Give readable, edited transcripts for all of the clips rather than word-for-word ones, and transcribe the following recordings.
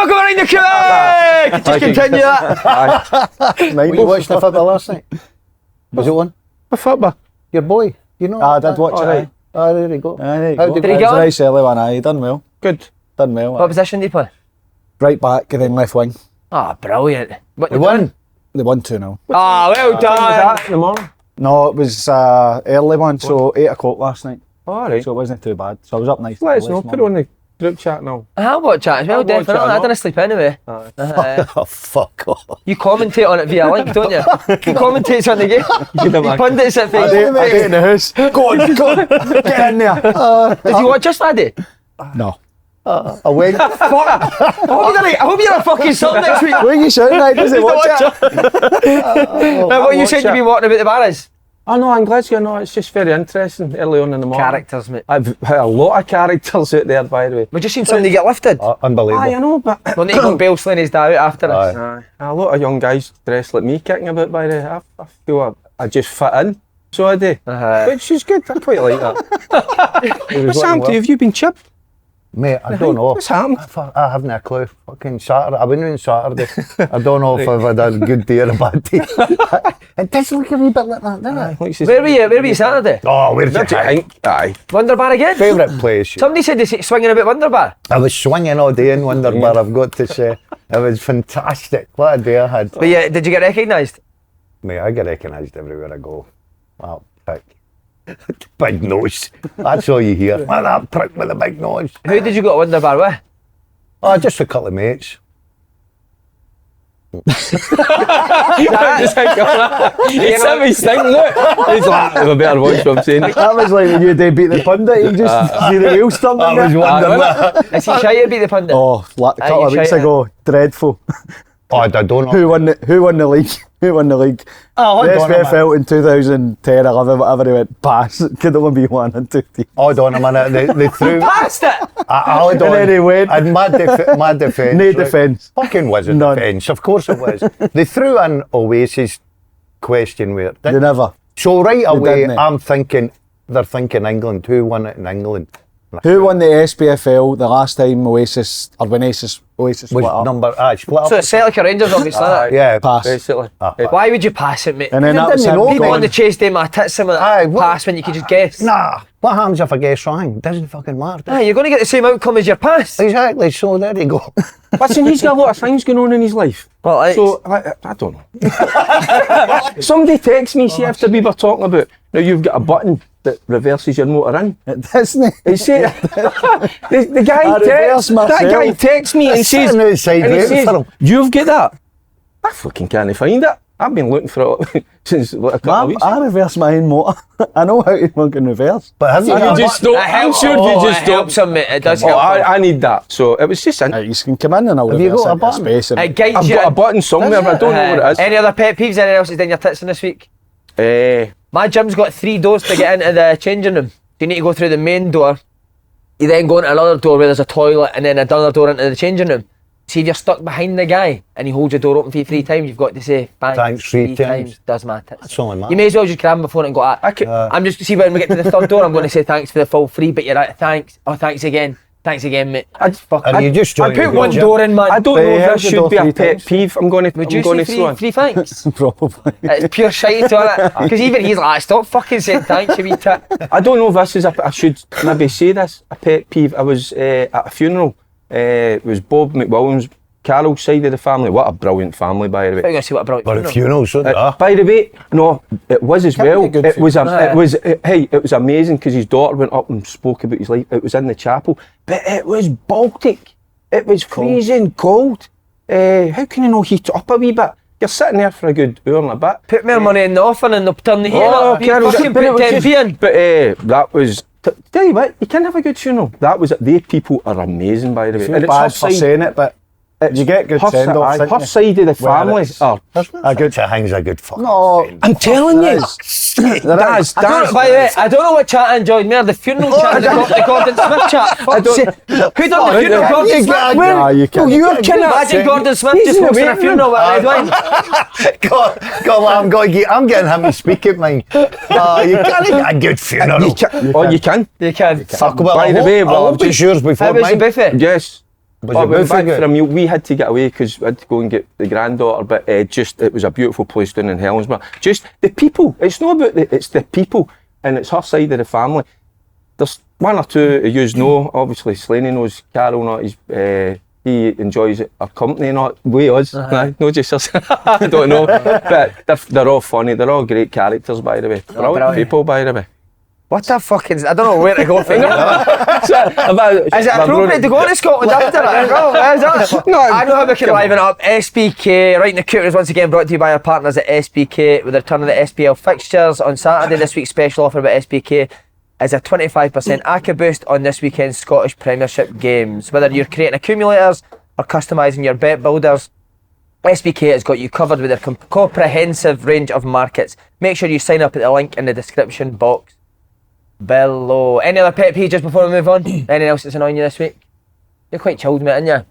Welcome around the queue! Just continue that. Mate, you watched the football last night? Was it one? A football? Your boy? You know? I did watch it. Right. Oh, there you go. How did he it get was on? a nice early one, he done well. Good. Done well. What position did he play? Right back and then left wing. Ah, brilliant. What They won? They won 2-0. Ah, well done. In the morning? No, it was early one, so 8 o'clock last night. Alright. So it wasn't too bad. So I was up nice. Let us know, put it on the group chat now. I'll watch it as well, I'll watch it, definitely. I I'm didn't sleep anyway. Oh, fuck off. You commentate on it via link, don't you? He commentates on the game. He pundits it for I do in the house. Go on, get in there. Did you watch us, laddie? No. I went. Fuck. I hope you're a fucking sub next week. What are you shouting at? Does he watch it? Now, what you said you've been walking about the barras? Oh no, I'm glad you know, it's just very interesting early on in the morning. Characters, mate. I've had a lot of characters out there, by the way. We've just seen somebody get lifted. Unbelievable. Aye, I know, but Well, Nick and Bale slaying his dad out after us. Aye. A lot of young guys dressed like me kicking about, by the way. I feel I just fit in, so I do. Which is good, I quite like that. What's happened to you? Have you been chipped? Mate, I don't know. What's happened? I haven't a clue. Fucking Saturday. I went on Saturday. I don't know if I've had a good day or a bad day. It does look a wee bit like that, doesn't it? Where were you Saturday? Oh, where's the think? Aye. Wonderbar again? favourite place? Somebody said they're swinging about Wonderbar. I was swinging all day in Wonderbar, I've got to say. It was fantastic. What a day I had. But yeah, did you get recognised? Mate, I get recognised everywhere I go. That prick. Big nose. That's all you hear. Oh, that prick with the big nose. Who did you go to Wonderbar with? Oh, just a couple of mates. He's at me sting, look. He's like, I have a better voice, what I'm saying. That was like when you did beat the pundit, you just see the wheels turning. I was wondering that. Is he shy to beat the pundit? Oh, a couple of you weeks shite ago, dreadful. Oh, I don't know. Who won the league? Who won the league? Oh, the hold on a SPFL in 2010, 11, whatever, he went pass. Could only be 1 and 2 teams. Hold on a minute. They threw. Passed it! Hold on. And then he went. And mad defence. No right? defence. Fucking wasn't None. defence. Of course it was. They threw an Oasis question where. They never. So right away, didn't. I'm thinking, they're thinking England. Who won it in England? Who won the SPFL the last time Oasis, or when Oasis Was split up? number. Split up. So it's Celtic or Rangers, obviously. Yeah. Pass. Basically. Why would you pass it, mate? And then You that was didn't him know, People mate. on the chase day, my tits him Aye, what- pass when you could just guess. Nah. What happens if I guess wrong? Doesn't fucking matter. Aye, you're going to get the same outcome as your pass. Exactly. So there you go. Listen, he's got a lot of things going on in his life. Well, So, I don't know. Somebody texts me, see after we were talking about, now you've got a button that reverses your motor in. It doesn't. He said, the guy I reverse texts, that guy myself. texts me and says, Sitting outside and he waiting says, for him. you've got that? I fucking can't find it. I've been looking for it since like, a couple of weeks. I reverse my own motor. I know how to fucking reverse. But have you You got a just button? don't, I'm sure if you just it don't. helps him, mate. It does Oh, help him. I need that. So it was just, You can come in and I'll Have you reverse got a it into button? space. And It guides I've you. got a button somewhere, but I don't know what it is. Any other pet peeves? Anything else that's doing your tits in this week? Eh, My gym's got 3 doors to get into the changing room. You need to go through the main door. You then go into another door where there's a toilet, and then another door into the changing room. See, if you're stuck behind the guy and he holds your door open for you 3 times, you've got to say Thanks 3 times. Does my tits. That's only matter. You may as well just grab my phone and go, I'm just, see, when we get to the 3rd door, I'm going to say thanks for the full 3, but you're right, thanks. Oh, thanks again, mate. And you just I joined put the one gym. door in, man. I don't know if how's this your should be door a 3 pet times? peeve. I'm going Would you to say three thanks? probably. It's pure shite to it. Because even he's like, stop fucking saying thanks, you wee tit. I don't know if this is I should maybe say this, a pet peeve. I was at a funeral. It was Bob McWilliams, Carol's side of the family. What a brilliant family, by the way. I'm going to see what I brought But a funeral, so By the way, no, it was as Can't be well. a good It was, funeral. it was amazing because his daughter went up and spoke about his life. It was in the chapel, but it was Baltic. It was freezing cold. How can you not heat it up a wee bit? You're sitting there for a good hour and a bit. Put more money in the offing and they'll turn the heat Oh, up. You Carol, fucking but it put was 10p in. But that was. Tell you what, you can have a good funeral. That was. They people are amazing, by the way. I feel And it's bad her for side- saying it, but you get good her, send-offs, her don't you? side of the Where family it's- are. a good thing's a good fucking No. thing. I'm telling you, That's I don't, by the way, I don't know what chat I enjoyed more, the funeral chat or the Gordon Smith chat. I don't- Who done the funeral? Gordon Smith? Nah, you can't. Imagine Gordon Smith just hosting a funeral with red wine. I'm getting him to speak at mine. You can't get a good funeral. You can. You can. Fuck, well, By the way, I well, hope it's yours before How was mine. your buffet? Yes. But we went back for a meal. We had to get away because we had to go and get the granddaughter. But it was a beautiful place down in Helensburgh. Just the people. It's not about it's the people, and it's her side of the family. There's one or two of yous know. Obviously, Slaney knows Carol. Not his. He enjoys our company, not we us. No, just us. I don't know. But they're all funny. They're all great characters, by the way. They're all people, by the way. What the fucking... I don't know where to go from here. Is it appropriate to go to Scotland after that? No, I know how we can liven it up. SPK, right in the Cooters, once again brought to you by our partners at SPK with the return of the SPL fixtures on Saturday. This week's special offer about SPK is a 25% ACCA boost on this weekend's Scottish Premiership games. Whether you're creating accumulators or customising your bet builders, SPK has got you covered with their comprehensive range of markets. Make sure you sign up at the link in the description box below. Any other pet peeves just before we move on? Anything else that's annoying you this week? You're quite chilled, mate, aren't you?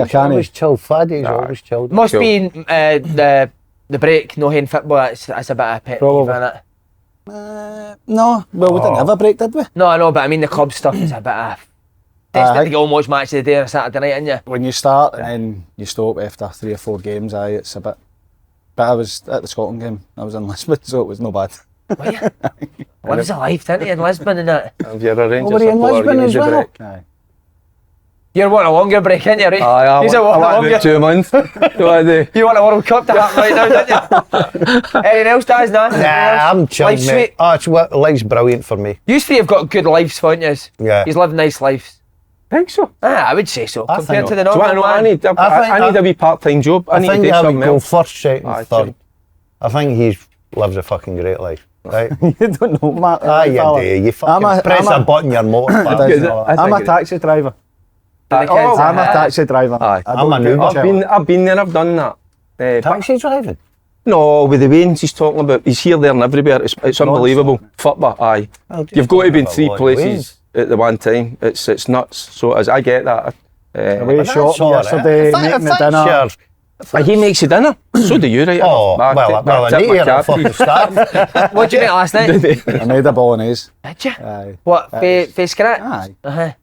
He's always chilled. Faddy's always chilled. Must be the break, no haying football. That's a bit of a pet peeve, isn't it? No, well, we didn't have a break, did we? No, I know, but I mean the club stuff is a bit of... Desperate to go and watch match of the day on a Saturday night, aren't you? When you start and then you stop after 3 or 4 games, it's a bit... But I was at the Scotland game. I was in Lisbon, so it was no bad. Were you? Lives a life, didn't you, in Lisbon and that? If you're a Rangers Were you in Lisbon as well? Aye. You're wanting a longer break, ain't you, right? I want about 2 months. You want a World Cup to happen right now, don't you? Anything else, Daz? Nah, I'm chilled, Life's mate. sweet. Life's brilliant for me. You three have got good lives, haven't you? Yeah. You've lived nice lives. Think so? I would say so. I Compared think to the Do you normal want to know? man. I need a wee part-time job. I need to think do I would something go else. first, second, Aye, third. I think he lives a fucking great life. Right? You don't know, Mark. You do. You fucking press a button, your motor. I'm a taxi driver. I'm a taxi driver. Aye. I'm a new I've been there, I've done that. Taxi driving? No, with the Waynes he's talking about, he's here, there and everywhere. It's unbelievable. Football, aye. You've got to be in 3 places at the one time. It's nuts. So as I get that. We shot yesterday, making the dinner. He makes the dinner. So do you, right? Oh, well, I need to hear a fucking start. What did you make last night? I made a bolognese. Did you? Aye. What, face scratch? Aye. Uh-huh.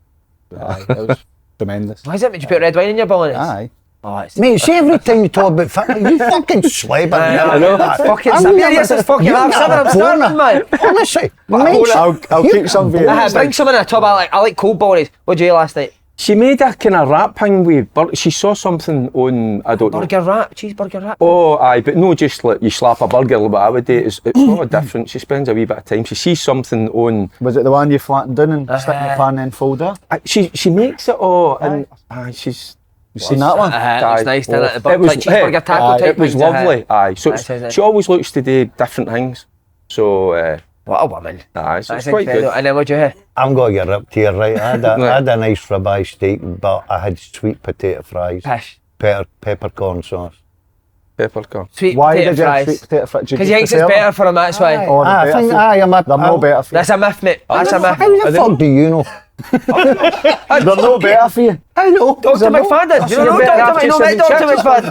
Aye. It was tremendous. Why is it? Did you put red wine in your bolognese? Aye. Oh, it's... Mate, see every time you talk about football, you fucking slab I know. Fucking serious as fucking half seven. I'm starving, man. Honestly, I'll keep some for you. Bring some in a tub. I like cold bolognese. What did you eat last night? She made a kind of wrap thing with, she saw something on, I don't know. Burger wrap, cheeseburger wrap. Oh, aye, but no, just like you slap a burger, like what I would do. It's not a different. She spends a wee bit of time. She sees something on. Was it the one you flatten down and stick in the pan and then fold it? She makes it all, and she's. You seen that one? It was nice, didn't it? It was Like cheeseburger taco type. It was things, lovely. Aye, so That's she always looks to do different things. So. What a woman. Aye, so That's it's quite good. incredible. And then what'd you have? I'm going to get ripped here, right? I had a nice ribeye steak, but I had sweet potato fries, Pish. peppercorn sauce. Peppercorn. Sweet Why potato did you have fries. sweet potato fries? Because he thinks it's better for him, that's why. Oh, they're I better think for you. they're no better for you. That's a myth, mate. That's a myth. How the fuck do you know? They're no better for you. I know. Dr. McFadden. You don't know Dr. McFadden.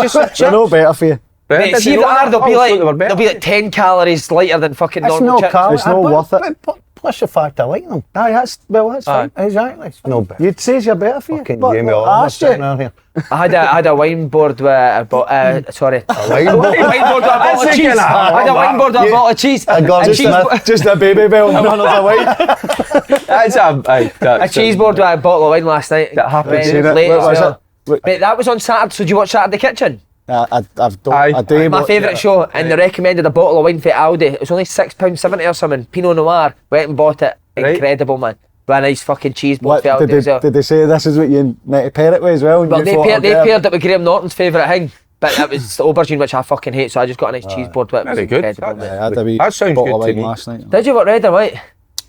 Chips, they're no better for you. Mate, see if they are, they'll be like 10 calories lighter than fucking It's normal no chips. calories. It's not worth it. Plus the fact I like them. Aye, that's fine. Exactly. It's no better. You'd say you're better for you. Fucking But Jamie I Oliver asked you. sitting out here. I had a wine board with a sorry. A wine A board? wine board with a bottle of cheese. I had a wine board with a bottle of cheese. I got And it, cheese Smith. Just a baby bell, none of the white. That's a cheese board with a bottle of wine last night. That happened. Went Seen it. late Where as was well. it? Mate, that was on Saturday. So do you watch Saturday Kitchen? I've done Aye. a day. My favourite show, and they recommended a bottle of wine for Aldi. It was only £6.70 or something. Pinot Noir. Went and bought it. Right. Incredible, man. With a nice fucking cheese board What, for Aldi as well. did they say this is what you need to pair it with as well? Well, they paired it with Graham Norton's favourite thing. But that was the aubergine, which I fucking hate, so I just got a nice cheese board with it. It was Very good. incredible, mate. I had a wee That sounds bottle good of to wine me. last night. Did you what, red or white?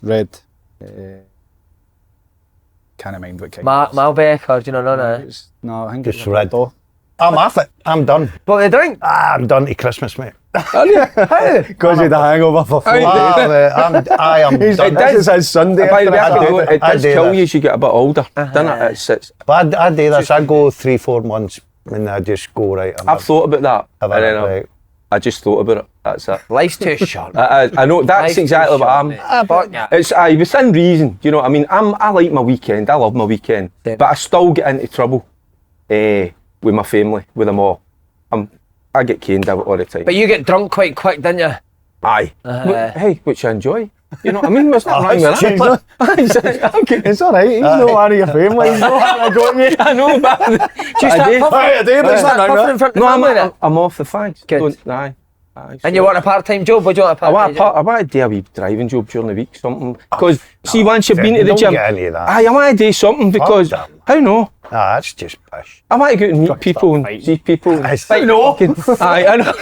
Red. Can't mind what kind. Malbec or do you know none of it? No, I think Just it's red. Bordeaux. I'm off it. I'm done. What the drink? I'm done to Christmas, mate. How? Because you had a hangover for 4 days. I am done. This is his Sunday. By the way, after I that. know, it I does do kill this. you as you get a bit older, doesn't it? It's But I do this. I go 3-4 months and I just go right. I've thought about that. Have And I then right? I just thought about it. That's it. Life's too short. I know, that's Life's too exactly what short, I'm. mate. It's within reason, you know what I mean? I like my weekend, I love my weekend, Same. but I still get into trouble with my family, with them all. I get caned out all the time. But you get drunk quite quick, didn't you? Aye. Hey, which I enjoy. You know what I mean? There's nothing wrong with Jeez, that. It's alright, he's no one of your family, he's not going you. I know, but Do you start puffing? Right, I do, but it's Start not puffing in front of the no, family then? I'm off the fags. Good. Aye. And so- you want a part-time job? What do you want a I part-time job? want to do a wee driving job during the week, something. Because, see, once you've been to the don't gym, get any of that. I want to do something because, that. how no? Nah, that's just pish. I want to go out and meet people and see people. It's- I know. Aye, I know.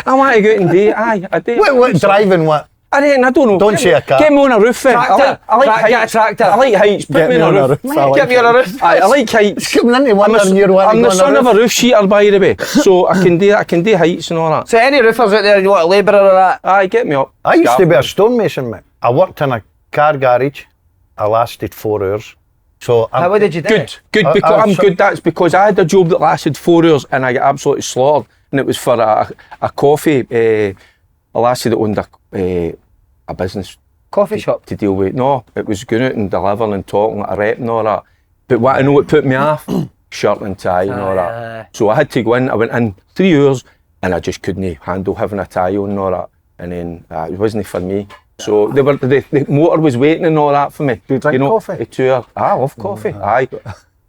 I want to go out and do, I do. What driving, what? I don't know. Don't say a car. Get me on a roof then. Tractor. I like Get a heights. tractor. I like heights. Put me on a roof. Get me on a roof. Aye, I like heights. Coming into winter and you're I'm wanting the to go son on of a a roof. roof sheeter, by the way. So I can do heights and all that. So any roofers out there, you want a labourer or that? Aye, get me up. I used to be a stonemason, mate. I worked in a car garage. I lasted 4 hours. So How did you do it? Good, because I'm good. That's because I had a job that lasted 4 hours and I got absolutely slaughtered. And it was for a coffee, a lassie that owned a business Coffee shop. to deal with. No, it was going out and delivering and talking like a rep and all that. But what I know, it put me off, shirt and tie and all that. So I had to go in. I went in 3 hours and I just couldn't handle having a tie on and all that. And then it wasn't for me. So the motor was waiting and all that for me. Do you drink coffee? A tour. I love coffee. Aye.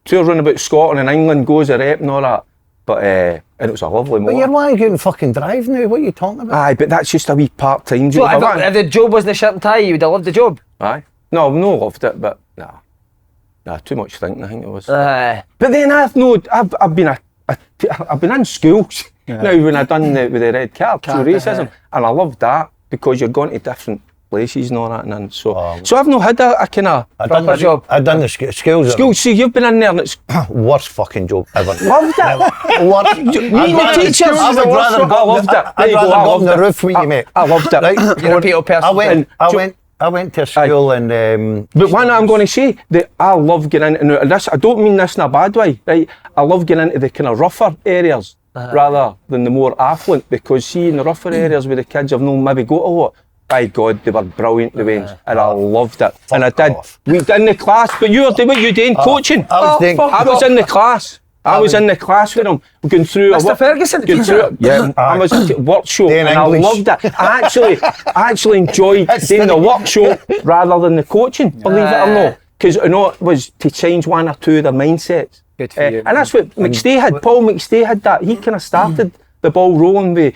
Tours round about Scotland and England, goes a rep and all that. But and it was a lovely motor. But you're wanting to go and fucking drive now. What are you talking about? Aye, but that's just a wee part-time So job. if the job wasn't a shirt and tie, you would have loved the job. Aye. No, I've no loved it, but nah, too much thinking. I think it was. Aye. But then I've been in schools now when I done with the red card, so racism, and I loved that because you're going to different places and all that, and so so I've not had a kind of proper job. I done the skills. school. See, you've been in there and it's Worst fucking job ever. loved it. Worst. Me and the teachers. I would rather I loved it. There I'd you go, rather I go on loved the it. roof with you, mate. I loved it. Right? You're a people person. I went to school and But one I'm going to say that I love getting into this. I don't mean this in a bad way, right? I love getting into the kind of rougher areas rather than the more affluent, because see in the rougher areas where the kids have known maybe got a lot. By God, they were brilliant, the Waynes, and I loved it. And I did. off. We did in the class, but you were doing what you doing, coaching. I was in the class. I was in the class with them, going through. Mr. Ferguson, the going teacher? through. Yeah, I was at a workshop, Doing and I English. loved it. I actually enjoyed doing the workshop rather than the coaching. Believe it or not, because it was to change one or two of their mindsets. Good for you. And that's what McStay had. Paul McStay had that. He kind of started the ball rolling with.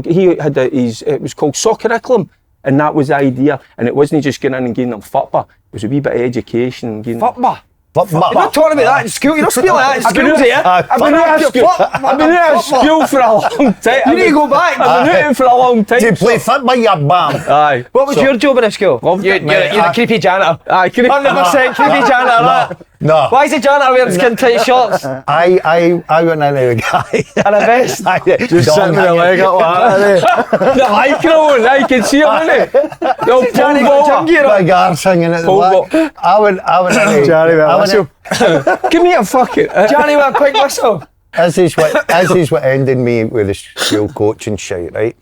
He had it was called soccer curriculum, and that was the idea. And it wasn't just going in and giving them football. It was a wee bit of education. And giving Football. But You're not talking about that in school. You're not speaking like that in schools here. I've been out of school for a long time. You need to go back. I've been out for a long time. do you play football, you bam? Aye. What was your job in a school? Loved You're it, mate. the creepy janitor. Aye, 100% creepy janitor. that. No. Why is the janitor wearing skin tight shorts and I went in with a guy. a vest? Just sitting with a leg up like that. The microphone, I can see him, innit? The Johnny pole got vaulter. jump gear on. Big arse hanging at the Pole back. I went in. Johnny, I went in- Give me a fucking. Johnny with a quick whistle. This is what ended me with the school coaching shite, right?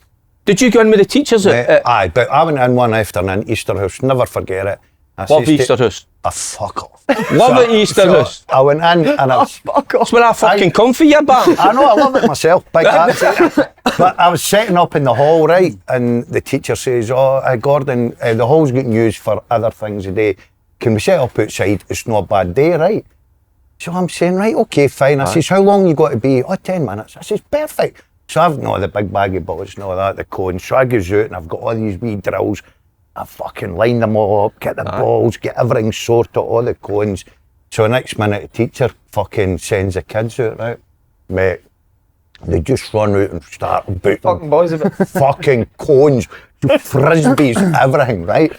Did you go in with the teachers? Aye, but I went in one afternoon, Easter house, never forget it. I Love says to- Easter house. Fuck off. Love it, Easter house. I went in and I That's where I fucking come for you, bam. I know, I love it myself, big arse. But I was setting up in the hall, right, and the teacher says, Gordon, the hall's getting used for other things today. Can we set up outside? It's not a bad day, right? So I'm saying, right, okay, fine. I says, how long you got to be? 10 minutes. I says, perfect. So I've the big bag of balls and all that, the cones. So I goes out and I've got all these wee drills. I fucking line them all up, get the balls, get everything sorted, all the cones. So next minute, the teacher fucking sends the kids out, right? Mate, they just run out and start booting Fucking boys of it. fucking cones, frisbees, everything, right?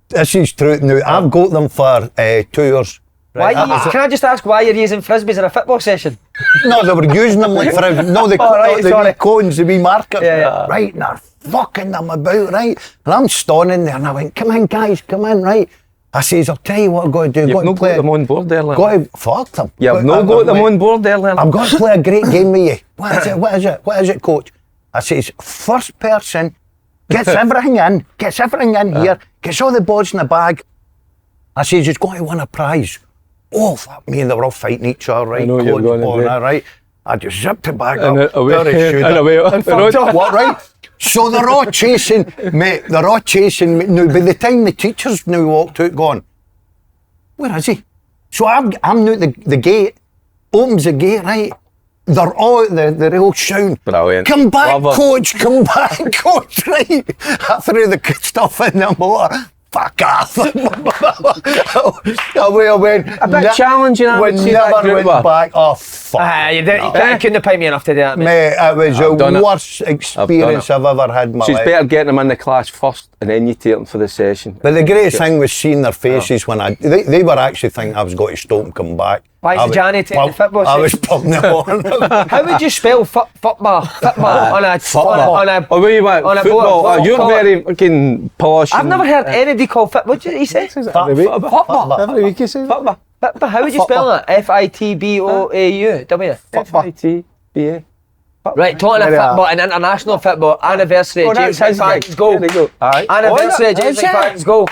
This is true. Now, I've got them for 2 years. Why Right? can I just ask why you're using frisbees in a football session? No, they were using them like for no, the, right, the sorry. wee cones, the wee markers. Yeah. Right, and they're fucking them about, right? And I'm standing there and I went, come in, guys, come in, right? I says, I'll tell you what I've got to do. You've got to not play. got them on board there, Len. Got to fuck them. You've not got them on board there, Len. I've got to play a great game with you. What is it? What is it? What is it, coach? I says, first person gets everything in here, gets all the balls in the bag. I says, he's going to win a prize. Oh, fuck me, and they were all fighting each other, right? I know what you're going to do. Right? I just zipped the bag And up. away, And away up the road. what, right? So they're all chasing, mate, they're all chasing me. Now, by the time the teachers now walked out going, where is he? So I'm now at the gate, opens the gate, right? They're all, they're all shouting, Brilliant. come back, Love it. coach, come back, coach, right? I threw the stuff in the motor. Fuck off. Away I went. A bit challenging, I would say, that never group went were. back. Oh, fuck. You couldn't have paid me enough to do that, mate. Mate, it was I've done the it. worst experience I've ever had in my So it's life. better getting them in the class first and then you take them for the session. But the greatest thing was seeing their faces when they were actually thinking I was going to stop and come back. Why is Johnny taking the football I was section? pumping it on. How would you spell football on a Oh, wait, wait, on a football. board, You're call it- very fucking posh. I've never heard anybody call football. What did he say? Every week. Football. Every week you say that. Football. But how would you spell that? F-I-T-B-O-A-U-W. F-I-T-B-A. Right, talking of football and international football, anniversary of James McFadden's goal. There you go. Aye. Anniversary of James McFadden's goal.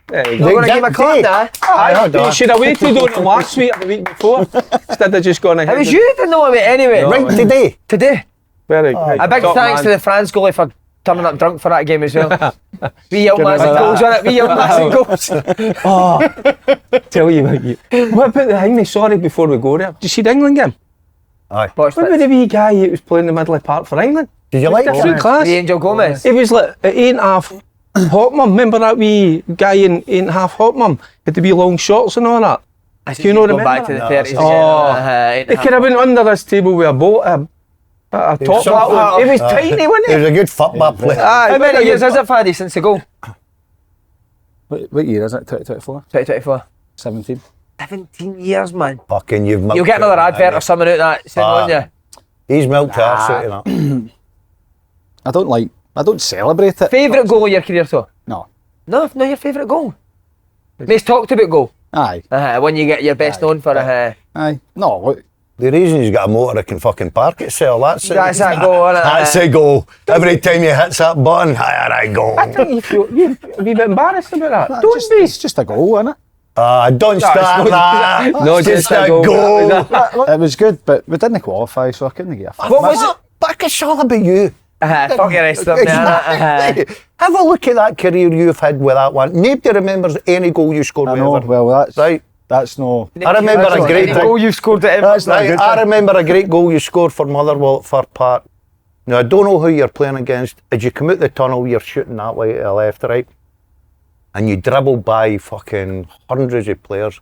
There you We're go. going to give him a clap now. You should have waited on it last week or the week before. Instead of just going ahead. It was you that didn't know it anyway. No. Right today. Today. Very good. A big Top thanks to man. the France goalie for turning up drunk for that game as well. We yelled massive goals on it. We yelled massive goals. Oh, tell you what, what about the thing? Sorry, before we go there. Did you see the England game? Aye. Watched What about it. the wee guy who was playing the middle of the park for England? Did you like Different it? class. The Angel Gomez. He was like at 8.5 hot mum. Remember that wee guy in 8.5 hot mum? Had the wee long shorts and all that. Do you know Going remember back to that? the 30s Oh, again. he could have been under this table with a boat. A top some- hat on. He was tiny, wasn't He he? was a good football player. Aye, How many very years good. has it, Faddy, since the goal? What year is it? 2024? 2024. 17. 17 years, man. Fucking you've milked You'll get another it, advert or something out that soon, won't you? He's milked the arse out of that. I don't celebrate it. Favourite goal of your career, though? No. No, not your favourite goal. Most talked about goal. Aye. When you get your best known for Aye. No, look, The reason he's got a motor that can fucking park itself, that's it. That's that goal, innit? That's a goal. Every time he hits that button, there I go. I think you feel you're a wee bit embarrassed about that. don't be. It's just a goal, innit? Don't start that. No, It's just a goal. It was good, but we didn't qualify, so I couldn't get a fuck. What was it? Back it's all about you. Fuck your rest of them, Exactly. Have a look at that career you've had with that one. Nobody remembers any goal you scored I with know, ever. well, Right. that's no... I remember That's a not great good. goal you scored at That's not Right, good. I remember a great goal you scored for Motherwell at Fir Park. Now, I don't know who you're playing against. As you come out the tunnel, you're shooting that way to the left, right? And you dribble by fucking hundreds of players.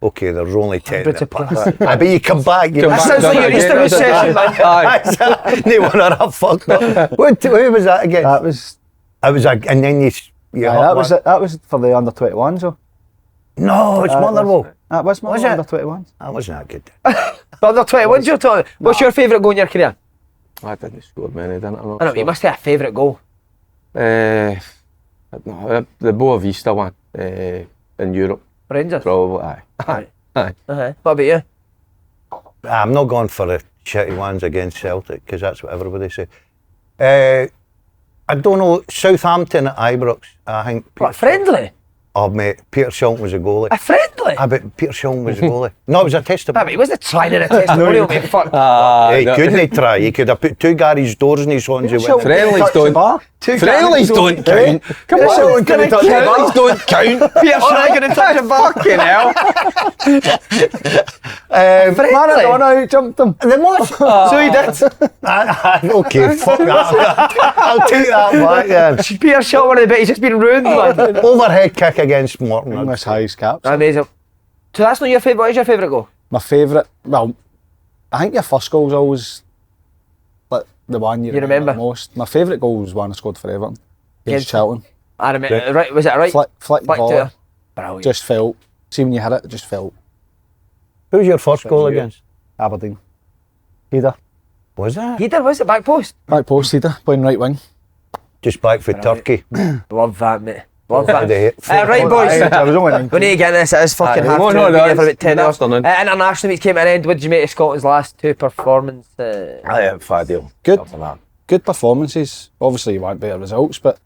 Okay, there's only 10. Hundreds of players. Aye, but you come back. You That sounds like your Easter session, man. Aye. No one are fucked up. Who was that against? That was... It was and then you hit Aye, one. that was for the under-21s, though. No, it's Motherwell. That was Was my it? under-21s. That wasn't that good. But under 21's you're talking. What's your favourite goal in your career? I didn't score many, didn't I? I don't know, you must have a favourite goal. No, the Boa Vista one in Europe, Rangers. probably. Aye. Aye. Aye. What about you? I'm not going for the shitty ones against Celtic because that's what everybody say. I don't know, Southampton at Ibrox, I think. What, friendly? Oh, mate, Peter Shilton was a goalie. A friendly? I bet Peter Shilton was a goalie. No, it was a Ah, testimony. but he wasn't trying in a testimonial, mate. Fuck. He couldn't try. He could have put two garage doors in his Swansea window. Friendlies don't. Friendlies don't count. Come Peter on, Shilton couldn't touch the friendlies don't count. Peter Shilton couldn't touch a ball. Fucking hell. Friendly? Maradona jumped him. The most. So he did. Okay, fuck that. I'll take that back then. Peter Shilton, one of the bit, he's just been ruined, man. Overhead kick against Morton. English highs caps. Amazing. So that's not your favourite. What is your favourite goal? My favourite, well, I think your first goal's always like the one you remember? most. My favourite goal was one I scored for Everton against Charlton. I remember. Right, was it right? Flick Flick volley. to her. Brilliant. Just felt. See when you hit it, it just felt. Who's your first goal against? Aberdeen. Header. Was that? He did, was it back post? Back post header, playing right wing. Just back for Turkey. Love that, mate. Love that. Right, Right, boys. I was only 19. We need to get this. It is fucking Aye, half no, two. no, We've been here for it's about 10 hours. afternoon. International weeks came to an end. What did you make of Scotland's last two performances? Fair deal. Good. Good performances. Obviously, you want better results, but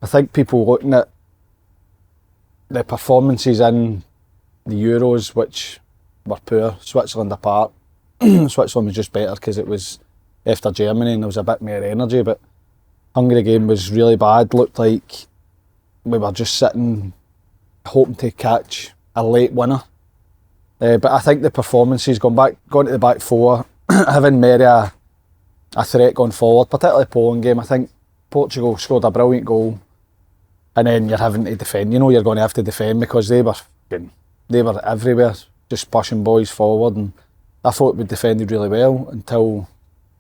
I think people looking at the performances in the Euros, which were poor, Switzerland apart. Switzerland was just better because it was after Germany and there was a bit more energy, but Hungary game was really bad. Looked like we were just sitting hoping to catch a late winner. But I think the performances, going to the back four, having Mary a threat going forward, particularly Poland game. I think Portugal scored a brilliant goal, and then you're having to defend. You know you're going to have to defend because they were everywhere, just pushing boys forward. And I thought we defended really well until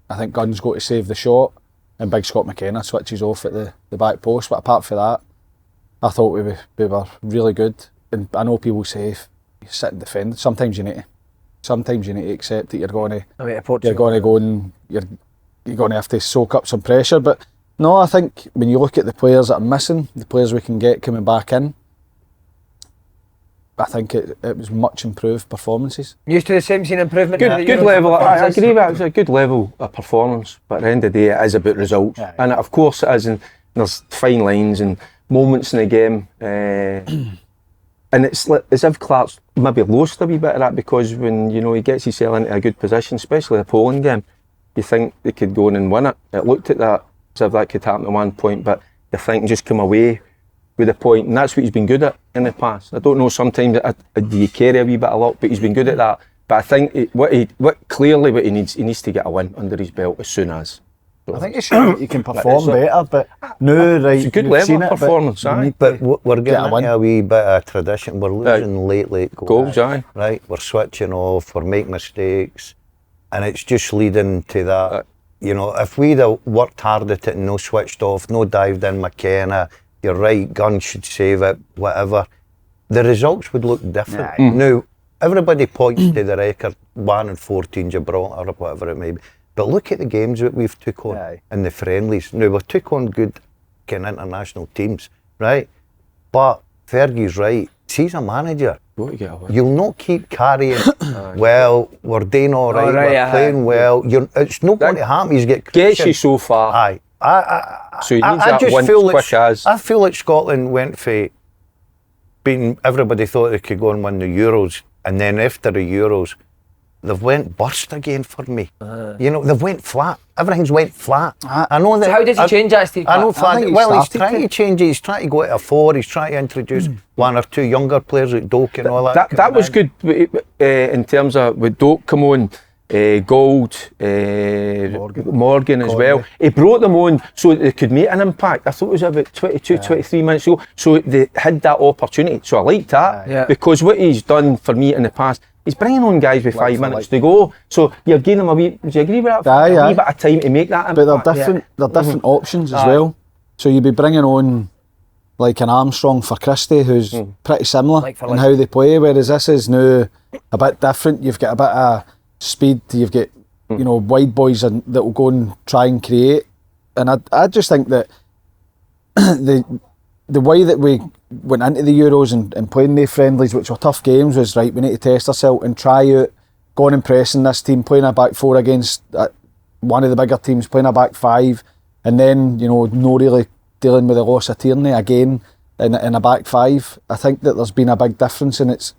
I think Gunn's got to save the shot, and Big Scott McKenna switches off at the back post. But apart from that, I thought we were really good. And I know people say if you sit and defend, sometimes you need to accept that you're going to go and you're going to have to soak up some pressure. But no, I think when you look at the players that are missing, the players we can get coming back in, I think it was much improved performances. Used to the same, seen improvement. Good level. I agree with that. It's a good level of performance, but at the end of the day, it is about results. Yeah. And of course, it is. And there's fine lines and moments in the game. And it's like, as if Clark's maybe lost a wee bit of that because when he gets himself into a good position, especially the Poland game, you think they could go on and win it. It looked at that as if that could happen at one point, but you think just come away with a point, and that's what he's been good at in the past. I don't know, sometimes do you carry a wee bit of luck, but he's been good at that. But I think what he needs to get a win under his belt as soon as. So I think it's sure you can perform better, but no, right. It's a good you've level seen of it, performance, aye. But we're getting win. into a wee bit of tradition. We're losing late goals, aye. Right, we're switching off, we're making mistakes, and it's just leading to that. If we'd have worked hard at it and no switched off, no dived in McKenna, you're right, Gunn should save it, whatever, the results would look different. Now, everybody points to the record, 1-14 Gibraltar or whatever it may be. But look at the games that we've took on in the friendlies. Now, we've took on good international teams, right? But Fergie's right. He's a manager. You'll not keep carrying, well, we're doing all right, we're playing well. It's not going to happen. He's gets you so far. Aye. So he needs that win quick as. I feel like Scotland went for beating, everybody thought they could go and win the Euros, and then after the Euros, they've went burst again for me. They've went flat. Everything's went flat. I know that. So how does he change that, Steve? I know flat. Well, he's trying to to change it. He's trying to go to a 4. He's trying to introduce one or two younger players like Doak and all that. That was good in terms of with Doak come on, Gold, Morgan as well. He brought them on so they could make an impact. I thought it was about 22, 23 minutes ago. So they had that opportunity. So I liked that because what he's done for me in the past, he's bringing on guys with 5 minutes to go. So you're giving them a wee. Do you agree with that? A wee bit of time to make that impact. But they're different. They're different options as well. So you'd be bringing on like an Armstrong for Christie, who's pretty similar in how they play. Whereas this is now a bit different. You've got a bit of speed. You've got wide boys that will go and try and create. And I just think that the way that we went into the Euros and playing the friendlies, which were tough games, was right, we need to test ourselves and try out going and pressing this team, playing a back 4 against one of the bigger teams, playing a back 5, and then no really dealing with the loss of Tavernier again in a back 5. I think that there's been a big difference, and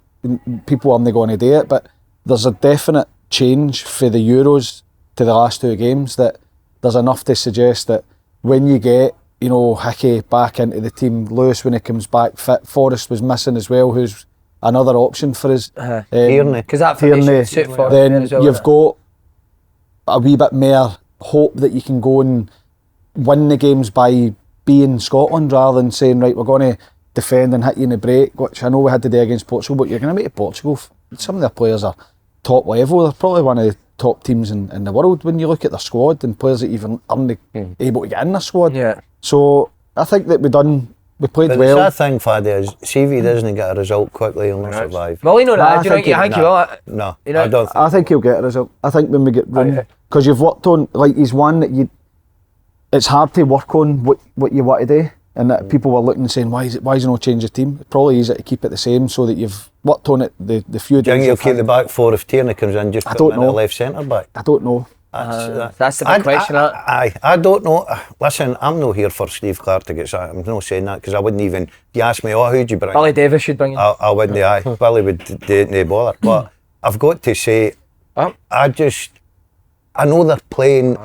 people aren't going to do it, but there's a definite change for the Euros to the last 2 games, that there's enough to suggest that when you get Hickey back into the team, Lewis when he comes back fit, Forrest was missing as well, who's another option for us. Tierney. Because that formation suit for then you've got a wee bit more hope that you can go and win the games by being Scotland rather than saying, right, we're going to defend and hit you in the break, which I know we had to do against Portugal, but you're going to make Portugal. Some of their players are top level. They're probably one of the top teams in the world when you look at their squad, and players that even aren't able to get in their squad. Yeah. So I think that we played but well. The sad thing, Faddy, is CV doesn't get a result quickly, he'll not survive. Well, that. I Do you think he will? No, I don't think I think he'll get a result. I think when we get room, because you've worked on, like, he's one that it's hard to work on what you want to do. and that people were looking and saying, why is he not change the team? It probably easier to keep it the same so that you've worked on it the few Do you days. think he'll keep the back four if Tierney comes in, just I put don't him in know. at left centre back? I don't know. That's the big question. I don't know. Listen, I'm not here for Steve Clark to get sacked. I'm not saying that because I wouldn't even. If you ask me, who'd you bring? Billy Davis should bring in. I wouldn't. Billy would no bother. But I've got to say, I know they're playing.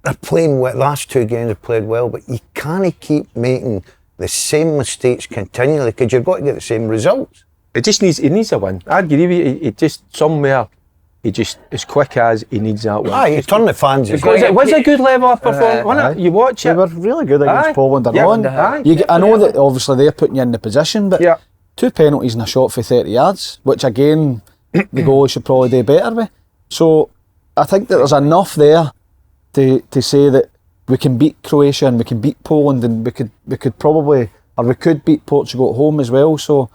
They're playing well. Last two games have played well, but you can't keep making the same mistakes continually because you've got to get the same results. He needs a win. I agree with you. He just somewhere. He just as quick as he needs that win. You turn the fans. Because it was a good level of performance, wasn't it? You watch They it. were really good against Poland and Holland. I know that obviously they're putting you in the position, but 2 penalties and a shot for 30 yards, which again the goalie should probably do better with. So I think that there's enough there to say that we can beat Croatia and we can beat Poland and we could probably, or we could beat Portugal at home as well. So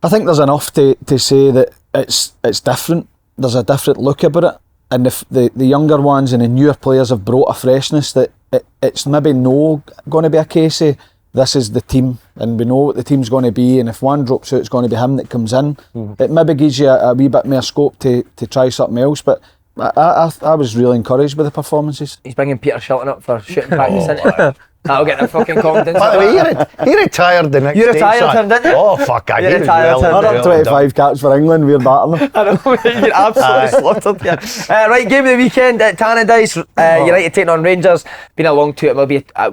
I think there's enough to say that it's different. There's a different look about it, and if the younger ones and the newer players have brought a freshness that it's maybe no going to be a case of this is the team and we know what the team's going to be, and if one drops out it's going to be him that comes in. It maybe gives you a wee bit more scope to try something else, but I was really encouraged by the performances. He's bringing Peter Shilton up for shooting practice, isn't it? That'll get the fucking confidence. By the way, he retired the next day. You retired son. him, didn't you? Oh, fuck, You he was retired him, well- didn't you? 25 caps for England, we're battling them. I know, you're absolutely slaughtered. Yeah. Right, game of the weekend at Tannadice. United taking on Rangers. Been a long two. It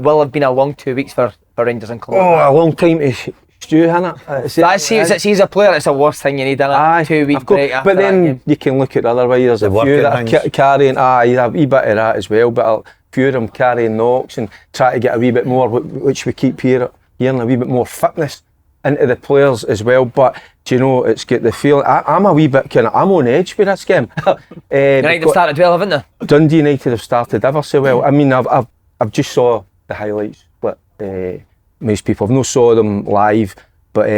will have been a long 2 weeks for Rangers and Killie. A long time to stew, innit? He's a player. It's the worst thing you need, innit? 2 week break after but then that game. you can look at the other way. There's a few working that are things. carrying. A wee bit of that as well. But a few of them carrying knocks and try to get a wee bit more, which we keep hearing a wee bit more fitness into the players as well. But do you know, it's got the feeling. I'm a wee bit I'm on edge with this game. United have started well, haven't they? Dundee United have started ever so well. I mean, I've just saw the highlights, but most people have not saw them live. But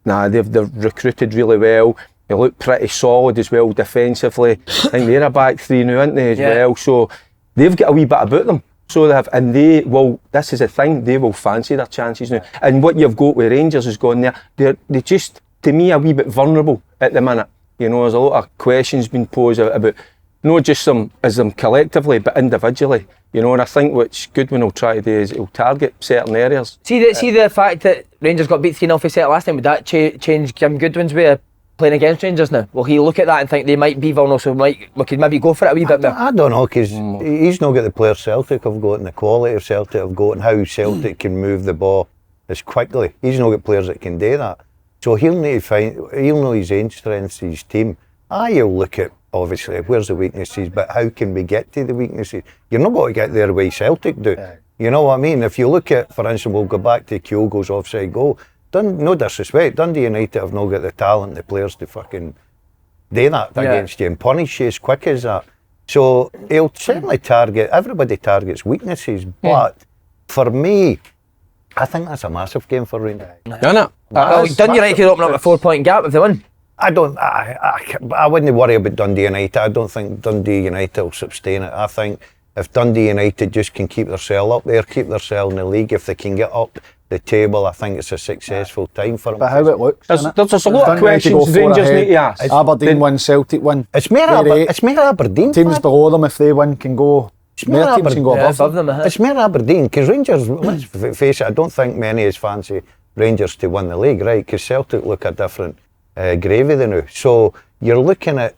they've recruited really well. They look pretty solid as well defensively. I think they're a back three now, aren't they, as well? So they've got a wee bit about them. So they have, and they will. This is the thing. They will fancy their chances now. And what you've got with Rangers is gone there. They just, to me, a wee bit vulnerable at the minute. You know, there's a lot of questions being posed about not just them collectively, but individually. You know, and I think what's Goodwin will try to do is he'll target certain areas. See the fact that Rangers got beat 3-0 for Celtic last time. Would that change Kim Goodwin's way of playing against Rangers now? Will he look at that and think they might be vulnerable, so we could maybe go for it a wee bit more? I don't know, because he's not got the players Celtic have got and the quality of Celtic have got and how Celtic can move the ball as quickly. He's not got players that can do that. So he'll need to he'll know his own strengths, his team. He'll look at, obviously, where's the weaknesses, but how can we get to the weaknesses? You're not going to get there the way Celtic do. Yeah. You know what I mean? If you look at, for instance, we'll go back to Kyogo's offside goal. No disrespect, Dundee United have not got the talent, the players to fucking do that against you and punish you as quick as that. So he'll certainly target, everybody targets weaknesses, but for me, I think that's a massive game for Rangers. Isn't it? Dundee United could open up a 4-point gap if they win. I wouldn't worry about Dundee United. I don't think Dundee United will sustain it. I think if Dundee United just can keep themselves up there, keep themselves in the league, if they can get up the table, I think it's a successful time for them. But how it looks, there's a lot of questions Rangers need to ask. Aberdeen win, Celtic win. It's more Aberdeen. Teams below them, if they win, can go. More teams can go above them. It's more Aberdeen, because Rangers, let's face it, I don't think many is fancy Rangers to win the league, right? Because Celtic look a different gravy than now. So you're looking at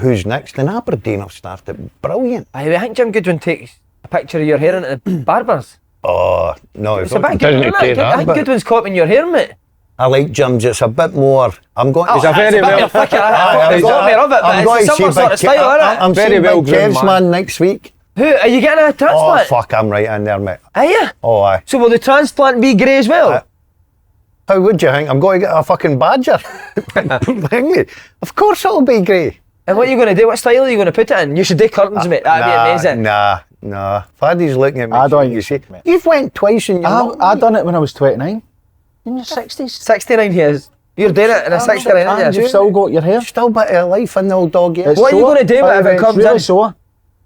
who's next, and Aberdeen have started brilliant. I think Jim Goodwin takes a picture of your hair into the barbers. Oh, no. It's a bit good, isn't it? I think Goodwin's copying your hair, mate. I like Jim's, it's a bit more, I'm going to... It's a very well... I've got more of it, but it's some sort of style, isn't it? I'm very well Kev's man next week. Who? Are you getting a transplant? Oh, fuck, I'm right in there, mate. Are you? Oh, aye. So will the transplant be grey as well? How would you think? I'm going to get a fucking badger. Of course it'll be grey. And what are you going to do? What style are you going to put it in? You should do curtains, mate. That'd be amazing. Nah. Paddy's looking at me. I don't you see. You've went twice and I done it when I was 29. In your 60s? 69 years. You're doing it in a 69, aren't you? You've still got your hair. Still a bit of life in the old dog, yes. What are you going to do if it comes really in? Sore.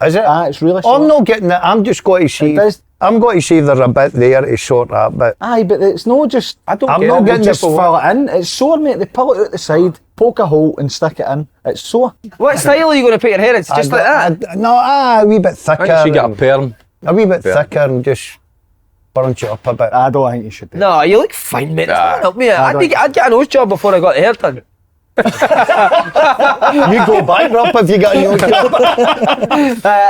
Is it? It's really sore. I'm not getting it. I'm just going to see. It does I'm going to say there's a bit there to sort that bit. Aye, but it's not just. I don't I'm get not it. getting Just this fill it in. It's sore, mate. They pull it out the side, poke a hole, and stick it in. It's sore. What style are you going to put your hair in? It's just like that. No, a wee bit thicker. I think you should get a and- perm. a wee bit thicker and just bunch it up a bit. I don't think you should do. No, you look fine, mate. Nah. Help me. I'd get a nose job before I got the hair done. You go bankrupt if you get a new job.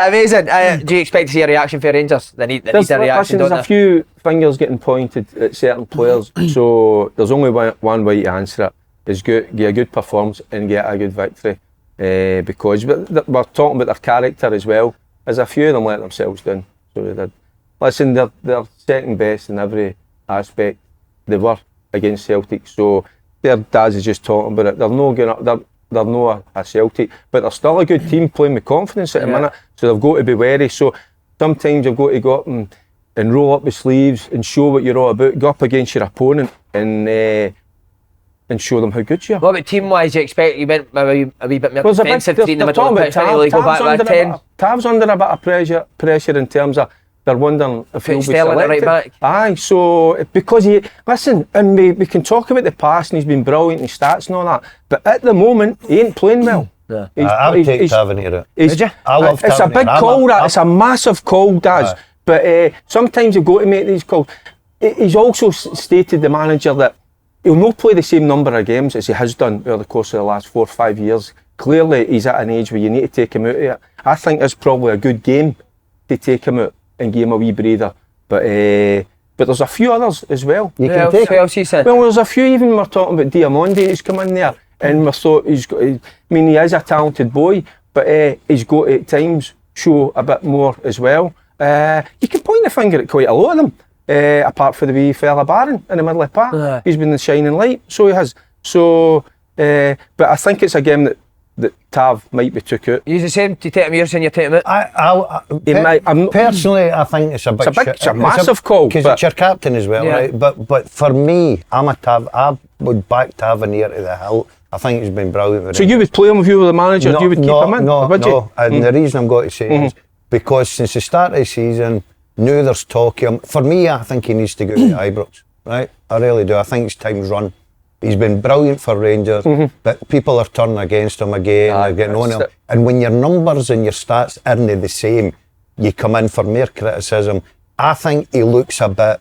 Amazing. Do you expect to see a reaction for Rangers? They need a reaction, Listen, don't there's a they? few fingers getting pointed at certain players, so there's only one way to answer it. Is get a good performance and get a good victory. Because we're talking about their character as well. There's a few of them let themselves down. So they did. Listen, they're second best in every aspect. They were against Celtic, so their Daz is just talking about it. They're no going up. They're no a Celtic, but they're still a good team playing with confidence at the minute. So they've got to be wary. So sometimes you've got to go up and roll up the sleeves and show what you're all about. Go up against your opponent and show them how good you are. What about team-wise? You expect you went maybe a wee bit more Well, defensive in the middle of the pitch? Really go back with a 10. Tav's under a bit of pressure in terms of they're wondering if he'll be Sterling at right selected. back. Aye, so because and we can talk about the past and he's been brilliant in stats and all that, but at the moment he ain't playing well. Yeah. I would take Tavernier out. Would you? I love It's a Tavernier. big call, it's a massive call, Daz. Aye. But sometimes you've got to make these calls. He's also stated, the manager, that he'll not play the same number of games as he has done over the course of the last 4 or 5 years. Clearly, he's at an age where you need to take him out of it. I think it's probably a good game to take him out and give him a wee breather. But there's a few others as well. You can take Who else you said? Well, there's a few, even we're talking about Diamondi who's come in there, and we thought he is a talented boy, but he's got to at times show a bit more as well. You can point the finger at quite a lot of them, apart from the wee fella Barron in the middle of the park. He's been the shining light, so he has. So, but I think it's a game that Tav might be took out. You're the same. Do you take him? You're saying you take him out? Personally, I think it's a big It's a massive call, because but- it's your captain as well, Yeah. right? But for me, I would back Tavernier to the hilt. I think he's been brilliant. with So it. you would play him if you were the manager? You would keep him in? No, or would you? and the reason I'm going to say is because since the start of the season, now there's talk of him. For me, I think he needs to go to Ibrox, right? I really do. I think his time's run. He's been brilliant for Rangers, but people are turning against him again. They're getting on him. And when your numbers and your stats aren't the same, you come in for more criticism. I think he looks a bit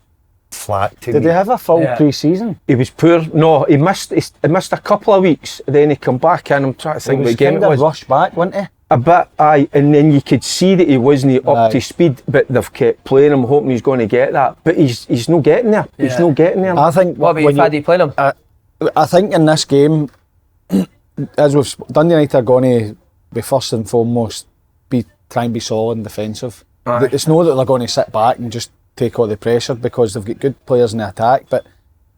flat to me. Did they have a full pre-season? He was poor. No, he missed a couple of weeks. Then he come back in. I'm trying to think what game it was. Rushed back, wasn't he? A bit, aye, and then you could see that he wasn't up to speed, but they've kept playing him, hoping he's going to get that. But he's not getting there. He's not getting there. I think. What about you, Paddy, playing him? I think in this game, as we've Dundee United are going to be first and foremost try and be solid and defensive. Aye. It's not that they're going to sit back and just take all the pressure because they've got good players in the attack, but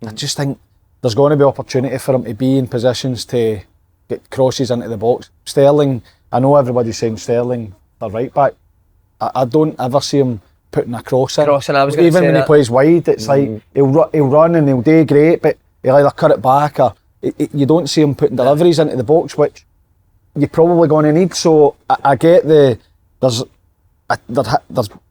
I just think there's going to be opportunity for them to be in positions to get crosses into the box. Sterling, I know everybody's saying Sterling, the right back. I don't ever see him putting a cross in. Crossing, I was gonna Even say when that. he plays wide, it's like he'll run and he'll do great, but he'll either cut it back or you don't see him putting deliveries into the box, which you're probably going to need. So I get there's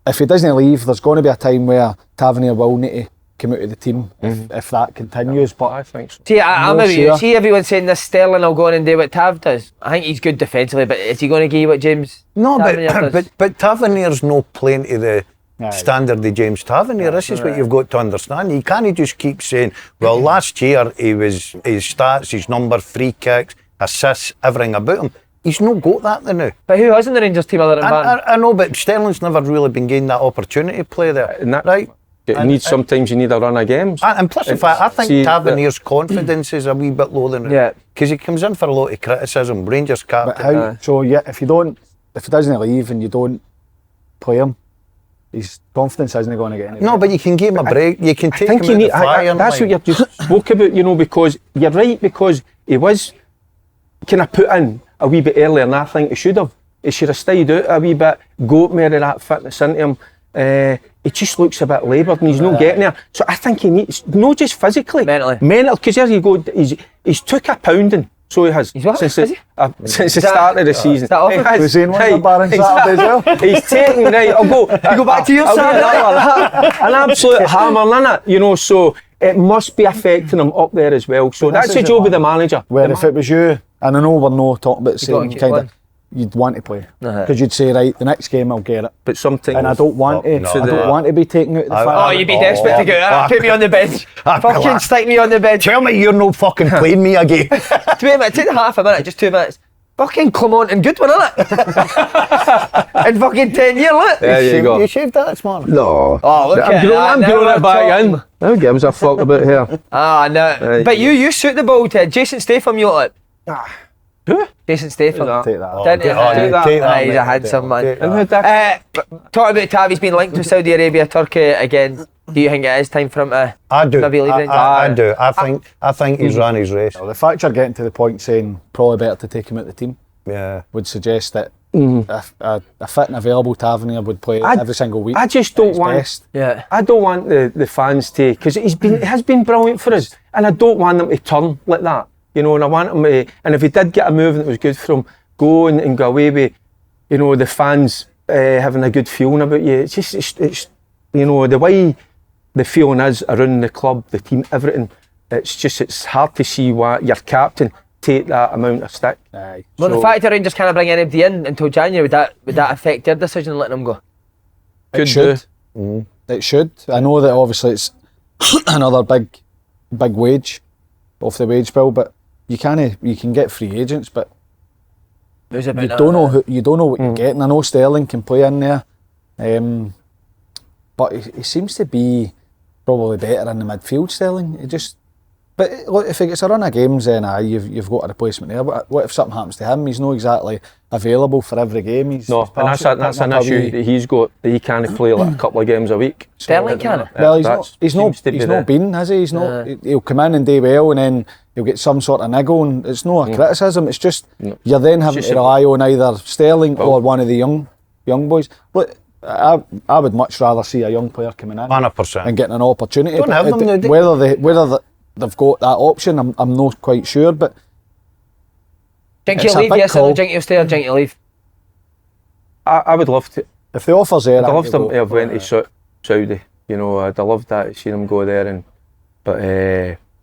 if he doesn't leave, there's going to be a time where Tavernier will need to come out of the team if that continues. But I think so. See, I'm not with you. sure. See, everyone saying this Sterling will go on and do what Tav does. I think he's good defensively, but is he going to give you what James? No, Tavernier does? but Tavernier's no playing to the Aye. standard of James Tavernier. This is what you've got to understand. You can't just keep saying, well, last year his stats, his number, free kicks, assists, everything about him. He's not got that now. But who has in the Rangers team other than Barton? I know, but Sterling's never really been given that opportunity to play there, And that- right? Sometimes you need a run of games. And plus the fact, I think See, Tavernier's confidence is a wee bit low than Yeah. because he comes in for a lot of criticism. Rangers But captain. how? So yeah, if he doesn't leave and you don't play him, his confidence isn't going to get any No, better. but you can give him a break. You can I take think him you out need. the firing That's line. what you just spoke about, because you're right, because he was kind of put in a wee bit earlier than I think he should have. He should have stayed out a wee bit, got more of that fitness into him. He just looks a bit laboured and he's not getting there. So I think he needs, not just physically, Mentally. because there you go, he's took a pounding. So he has. He's what? Since Is the, he? since the start of the season. Is that He offer? has. Was he in one of the bar on he's- Saturday as well? He's taking, right, I'll go. You go back to your Saturday. An absolute hammer, innit? You know, so it must be affecting him up there as well. So that's the job of the manager. Where if it was you, and I know we're not talking about the gotta same keep kind playing. of, you'd want to play. Uh-huh. Because you'd say, right, the next game I'll get it. But sometimes. And I don't want to. no, I no. don't want to be taken out of the I- fire. Oh, you'd be desperate to get out. Put me on the bench. Fucking stick me on the bench. Tell me you're no fucking playing me again. 2 minutes, take half a minute, just 2 minutes. Fucking Clement and Goodwin, innit? In fucking 10 years, look. There you go. You shaved that this morning? No. Oh, look at that. I'm Now growing we're it back talking. in. Who gives a fuck about here? Ah, no. Right. But you shoot the ball to Jason Statham, you look like. Who? Jason Statham. that? Take that. Didn't he? take that, He's mate. a handsome man. Take And that. who'd that? Talking about Tav, he's been linked with Saudi Arabia, Turkey again. Do you think it is time for him to I do. maybe leave it? I do. I think he's ran his race. Well, the fact you're getting to the point saying probably better to take him out the team Yeah. would suggest that a fit and available Tavernier would play every single week. I just at don't his want. best. Yeah. I don't want the fans to, because he has been brilliant for us, and I don't want them to turn like that, you know. And I want him to, and if he did get a move that was good for him, go and go away with, you know, the fans having a good feeling about you. It's just, it's you know, the way the feeling is around the club, the team, everything. It's hard to see why your captain take that amount of stick. Aye. Well, the So- fact that Rangers can't bring anybody in until January, would that affect their decision letting him go? It Could should. do. It should. I know that obviously it's another big wage off the wage bill, but you can get free agents, but There's a you don't know what you're getting. I know Sterling can play in there, but he seems to be probably better in the midfield. Sterling, but look, if he gets a run of games, then you've got a replacement there. What if something happens to him? He's not exactly available for every game. He's No, and that's an issue that he's got, that he can't play like a couple of games a week. Sterling can. Well, he's That's- not been, has he? He'll come in and do well, and then he'll get some sort of niggle, and it's not a criticism. It's just you're then having just to a- rely on either Sterling or one of the young boys. But I would much rather see a young player coming in 100%. and getting an opportunity. Don't have them now, do you? Whether they've got that option, I'm not quite sure. But Think It's he'll a leave? big Yes, or call. no? Think he'll stay or think he'll leave? I would love to. if the offer's there, I'd I love think them he'll to go. have went to Saudi. You know, I'd have loved that, to see him go there. But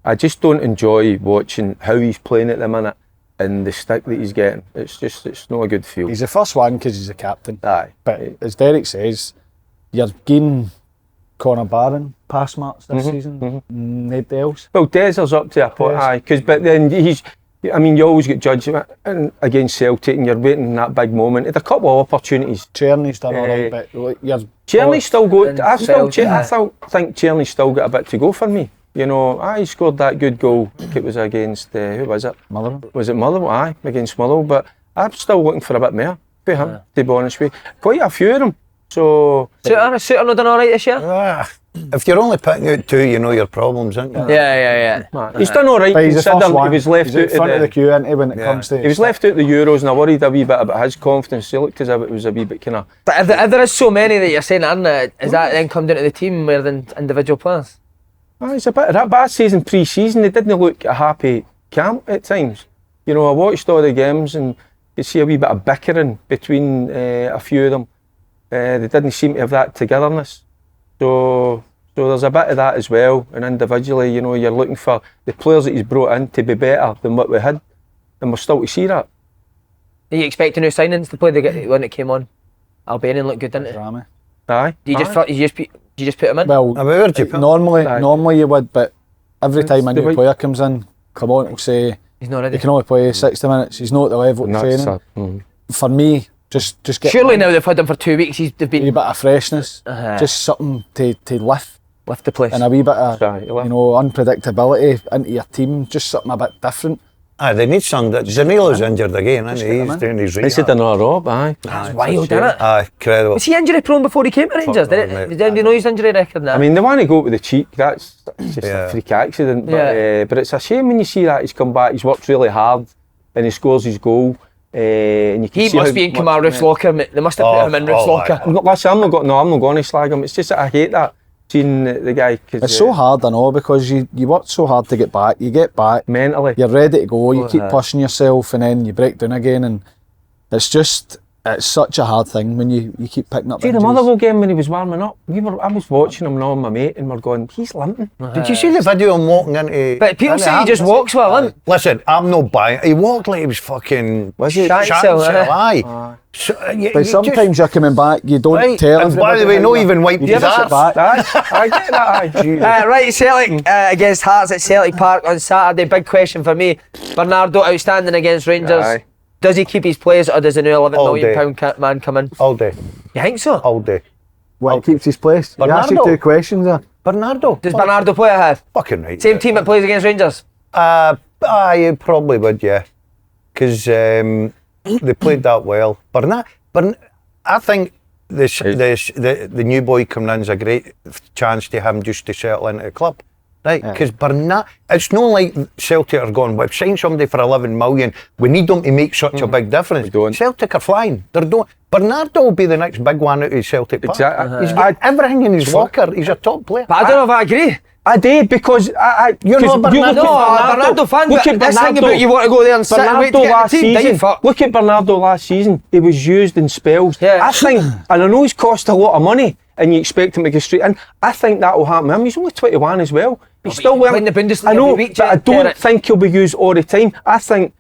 I just don't enjoy watching how he's playing at the minute and the stick that he's getting. It's not a good feel. He's the first one because he's a captain. Aye. But as Derek says, you're getting Conor Barron pass marks this season. Nobody else. Well, Dezer's up to a point, Des. but then you always get judged against Celtic, and you're waiting in that big moment. Had a couple of opportunities. Czerny's done all right, but you're Czerny's still got. And I Celtic, think Czerny's still got a bit to go for me. You know, he scored that good goal. I think it was against who was it? Motherwell. Was it Motherwell? Aye, against Motherwell. But I'm still looking for a bit more for him, to be honest with you. Quite a few of them. So Suter not done all right this year? If you're only picking out two, you know your problems, aren't you? Yeah. he's done all right. But he's the first Considering one. he was left He's out at front of the queue, isn't he, when it comes to He was left out the Euros, and I worried a wee bit about his confidence. He looked as if it was a wee bit kind of. But if there is so many that you're saying, aren't there, is that then come down to the team more than individual players? It's a bit of that bad season pre-season. They didn't look a happy camp at times. You know, I watched all the games and you see a wee bit of bickering between a few of them. They didn't seem to have that togetherness. So there's a bit of that as well. And individually, you know, you're looking for the players that he's brought in to be better than what we had, and we're still to see that. Are you expecting new signings to play the one that came on? Albanian looked good, didn't it? drama. Aye. Do you just put him in? Well, Where'd you put him? normally you would, but every time a the new way- player comes in, Clement will say He's not he ready. can only play 60 minutes. He's not at the level And of that's training. For me, just get Surely now they've had him for 2 weeks, they've a wee been bit of freshness, Uh-huh. just something to lift, left the place. and a wee bit of Aye, you know, unpredictability into your team, just something a bit different. Aye, they need some. Zanilo's injured again, isn't he? He's doing his He's had rehab. another rob, aye. That's wild, isn't it? Aye, incredible. Was he injury prone before he came to Rangers? Fuck, Did mate. it? Did you know his injury record now? I mean, they want to go with the cheek. That's just Yeah. a freak accident. But, Yeah. but it's a shame when you see that he's come back. He's worked really hard, and he scores his goal. And you can he see must how be in much- Kamar Roof's locker. They must have put him in Roof's locker. Listen, I'm not going to slag him. It's just that I hate that. seeing the guy. It's so hard, I know, because you work so hard to get back. You get back mentally. You're ready to go. You keep pushing yourself, and then you break down again, and it's such a hard thing when you keep picking up. See, the Motherwell game when he was warming up, I was watching him and all my mate, and we're going, he's limping. Did you see the video of him walking into? But people say he just walks with a limp. Listen, I'm no buying. He walked like he was fucking. Was he? Aye. So, but sometimes you're coming back, you don't tell. And by the way, no even wiped his ass. I get that. Right, Celtic against Hearts at Celtic Park on Saturday. Big question for me. Bernardo outstanding against Rangers. Aye. Does he keep his place, or does the new £11 All million day. man come in? All day. You think so? All day. What keeps his place? You asked you Bernardo. 2 questions there. Bernardo. Does Bernardo play ahead? Fucking right. Same team that plays against Rangers? You probably would, yeah. Because they played that well. I think the new boy coming in is a great chance to him just to settle into the club. Right, because it's not like Celtic are going, we've signed somebody for 11 million, we need them to make such a big difference. Celtic are flying. Bernardo will be the next big one out of Celtic Park. Exactly. He's got everything in his locker. He's a top player. But I don't know if I agree. I did, because You're not Bernardo. Bernardo fan, look but at this thing Bernardo. about you want to go there and sit and wait to Bernardo get last the team, season. fuck. Look at Bernardo last season. He was used in spells. Yeah. I think, and I know he's cost a lot of money, and you expect him to go straight in. I think that will happen to him. He's only 21 as well. He's still playing the Bundesliga I know, every week, but I don't Derek. think he'll be used all the time. I think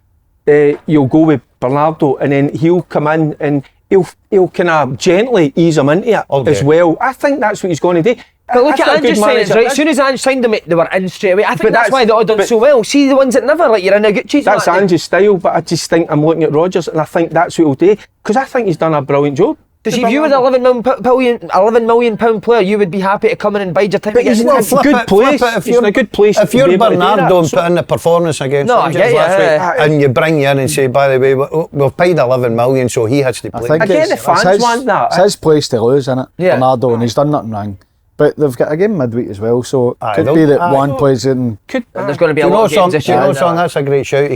you'll go with Bernardo, and then he'll come in and he'll kind of gently ease him into it as well. I think that's what he's going to do. But look That's at what a good Ange's signings, manager right? does. As soon as Ange signed them, they were in straight away. I think But that's why they all done but- so well. See the ones that never, like you're in a Gucci. That's Ange's style, but I just think I'm looking at Rodgers, and I think that's what he'll do, because I think he's done a brilliant job. Does if you were the £11 million player, you would be happy to come in and bide your time? But he's in a good place. He's in a good place. If to you're be able to do Bernardo and that. put in the performance against No, I Rangers get you, last yeah. week, and you bring you in and say, by the way, we've paid 11 million, so he has to I play. think Again, the fans want that. It's his place to lose, isn't it? Yeah. Bernardo, and he's done nothing wrong. But they've got a game midweek as well, so Aye, it could they'll- be that aye. one plays in. Could, There's going to be a You lot know of games this year. something, that's a great shout.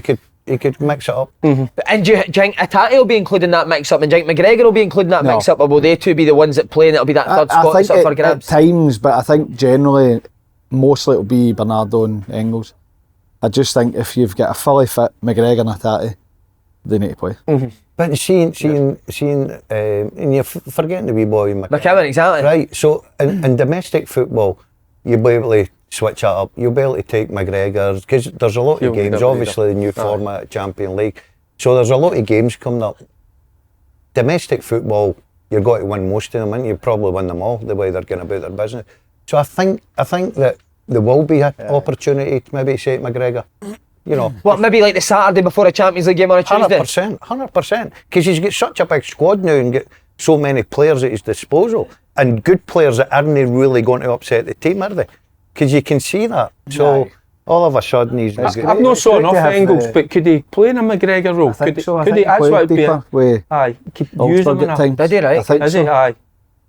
He could mix it up. And do you think Atati will be including that mix-up, and do you think McGregor will be including that No. mix-up, or will they two be the ones that play and it'll be that third I spot think up for at grabs? times, but I think generally, mostly it'll be Bernardo and Engels. I just think if you've got a fully fit McGregor and Atati, they need to play. But seeing, and you're forgetting the wee boy McCowan, exactly. Right, so in domestic football, you'll be able to switch it up. You'll be able to take McGregor, because there's a lot of games, obviously the new format, Champions League. So there's a lot of games coming up. Domestic football, you're going to win most of them, and you probably win them all, the way they're going about their business. So I think that there will be an opportunity to maybe say to McGregor, you know. What, maybe like the Saturday before a Champions League game on a Tuesday? 100%. Because he's got such a big squad now and got so many players at his disposal, and good players that aren't really going to upset the team, are they? Because you can see that. So all of a sudden he's. I've not saw enough Engels, but could he play in a McGregor role? I think so. I Could think he? he That's played what it'd be. deeper with Aye, could use him Ulfberg in at a. times. Did he, right? I think Is so. he? Aye.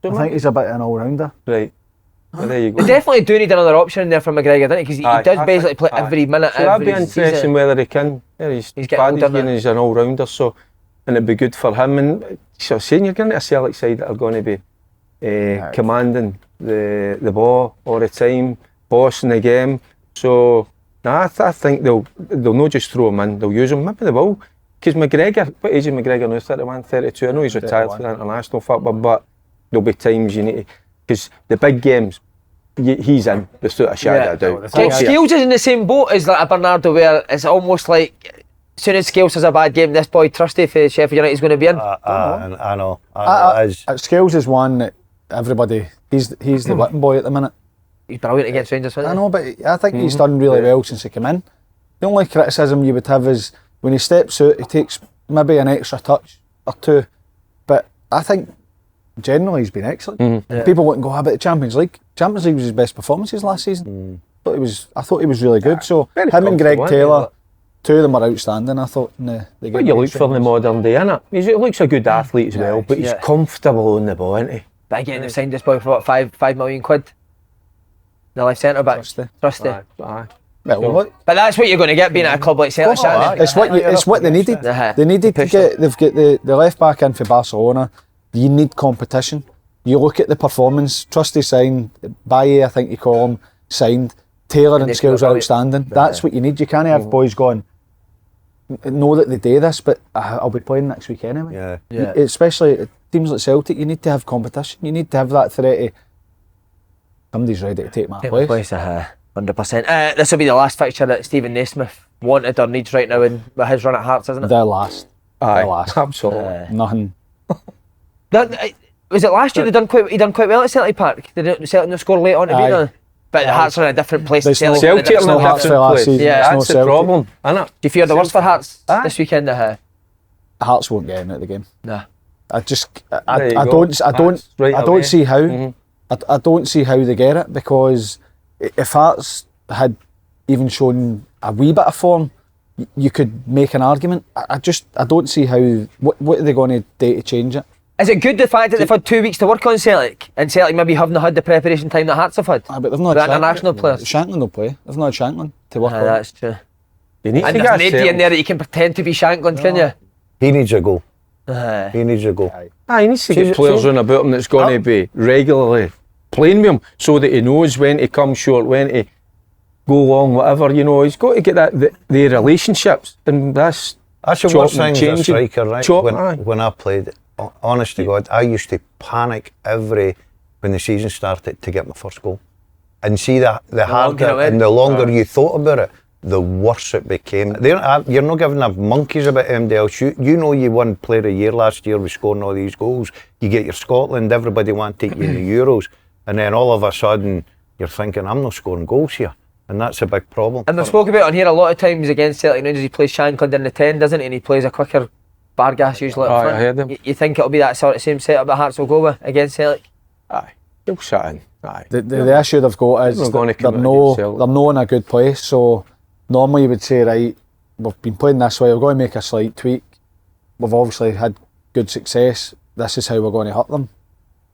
I think he's a bit of an all-rounder. Right. Well, there you go. They definitely do need another option in there for McGregor, don't he? Because he does basically play every minute. So that'd be every interesting season. whether he can. Yeah, he's getting bad older again, now. and he's an all-rounder, so and it'd be good for him. And so saying you're going to a Celtic side that are going to be commanding the ball all the time, bossing the game. So I think they'll not just throw him in, they'll use him. Maybe they will. Because McGregor, what age is McGregor now? 31, 32. I know he's retired for the international football, but there'll be times you need to, because the big games, he's in without a shadow of a doubt. Like Scales is in the same boat as like a Bernardo, where it's almost like as soon as Scales has a bad game, this boy Trusty for Sheffield United is going to be in. I know. Scales is one that everybody. He's the whipping boy at the minute. He's brilliant against Rangers. I know, but I think he's done really well since he came in. The only criticism you would have is when he steps out, he takes maybe an extra touch or two. But I think generally he's been excellent. People wouldn't go, but the Champions League. Champions League was his best performances last season. I thought he was really good. So very him and Greg comfortable, Taylor, two of them are outstanding. I thought, they What you look for in the modern day, innit? He looks a good athlete as well, but he's comfortable on the ball, isn't he? But again, they've signed this boy for what, £5 million? The left centre back. Trusty. Aye. Well, look, But that's what you're going to get being at a club like Celtic. it's what they needed. They needed to get. They've got the left back in for Barcelona. You need competition, You look at the performance. Trusty signed, Baye, I think you call him, signed. Taylor and skills are outstanding. That's what you need. You can't have boys going, know that they do this, but I'll be playing next week anyway. Yeah. Especially at teams like Celtic, you need to have competition. You need to have that threat of somebody's ready to take my place. 100%. This will be the last fixture that Steven Naismith wanted or needs right now in with his run at Hearts, isn't it? The last. Aye, The last. absolutely. Nothing. Was it last year he done quite well at Celtic Park? Did Celtic not score late on to beat them? But the Hearts are in a different place. There's than no- Celtic. Celtic are no in a Hearts different for last place. season. Yeah, There's no that's the Celtic. problem, isn't it? Do you fear the worst for Hearts Aye. this weekend? Hearts won't get in at the game. Nah. I There you I go. don't Right I away. don't see how I don't see how they get it, because if Hearts had even shown a wee bit of form, you could make an argument. I don't see how. What are they going to do to change it? Is it good the fact that they've had 2 weeks to work on Celtic and Celtic maybe haven't had the preparation time that Hearts have had? But they've not The had international players. Shanklin will play. They've not had Shanklin to work on. That's true. You need And to there's get nobody in there that you can pretend to be Shanklin, can you? He needs a goal. Aye. He needs a goal. He needs to get players on about him that's going to be regularly playing with him, so that he knows when to come short, when to go long, whatever. He's got to get the relationships, and that's the worst thing as a changing. striker, right? Aye. When I played, honest to God, I used to panic when the season started to get my first goal. And see the harder longer it went. and the longer you thought about it, the worse it became. You're not giving up monkeys about anybody else. You know you won Player of the Year last year with scoring all these goals. You get your Scotland, everybody want to take you in the Euros. And then all of a sudden, you're thinking, I'm not scoring goals here. And that's a big problem. And they've spoken about on here a lot of times against Celtic United. He plays Shanklin in the 10, doesn't he? And he plays a quicker Vargas usually up Aye, front. I heard him. You think it'll be that sort of same setup that Hearts will go with against Celtic? Aye, he'll sit in. Aye. The issue they've got is They're not gonna they're come out no against Celtic. they're not in a good place. So normally you would say, right, we've been playing this way, we're going to make a slight tweak. We've obviously had good success. This is how we're going to hurt them.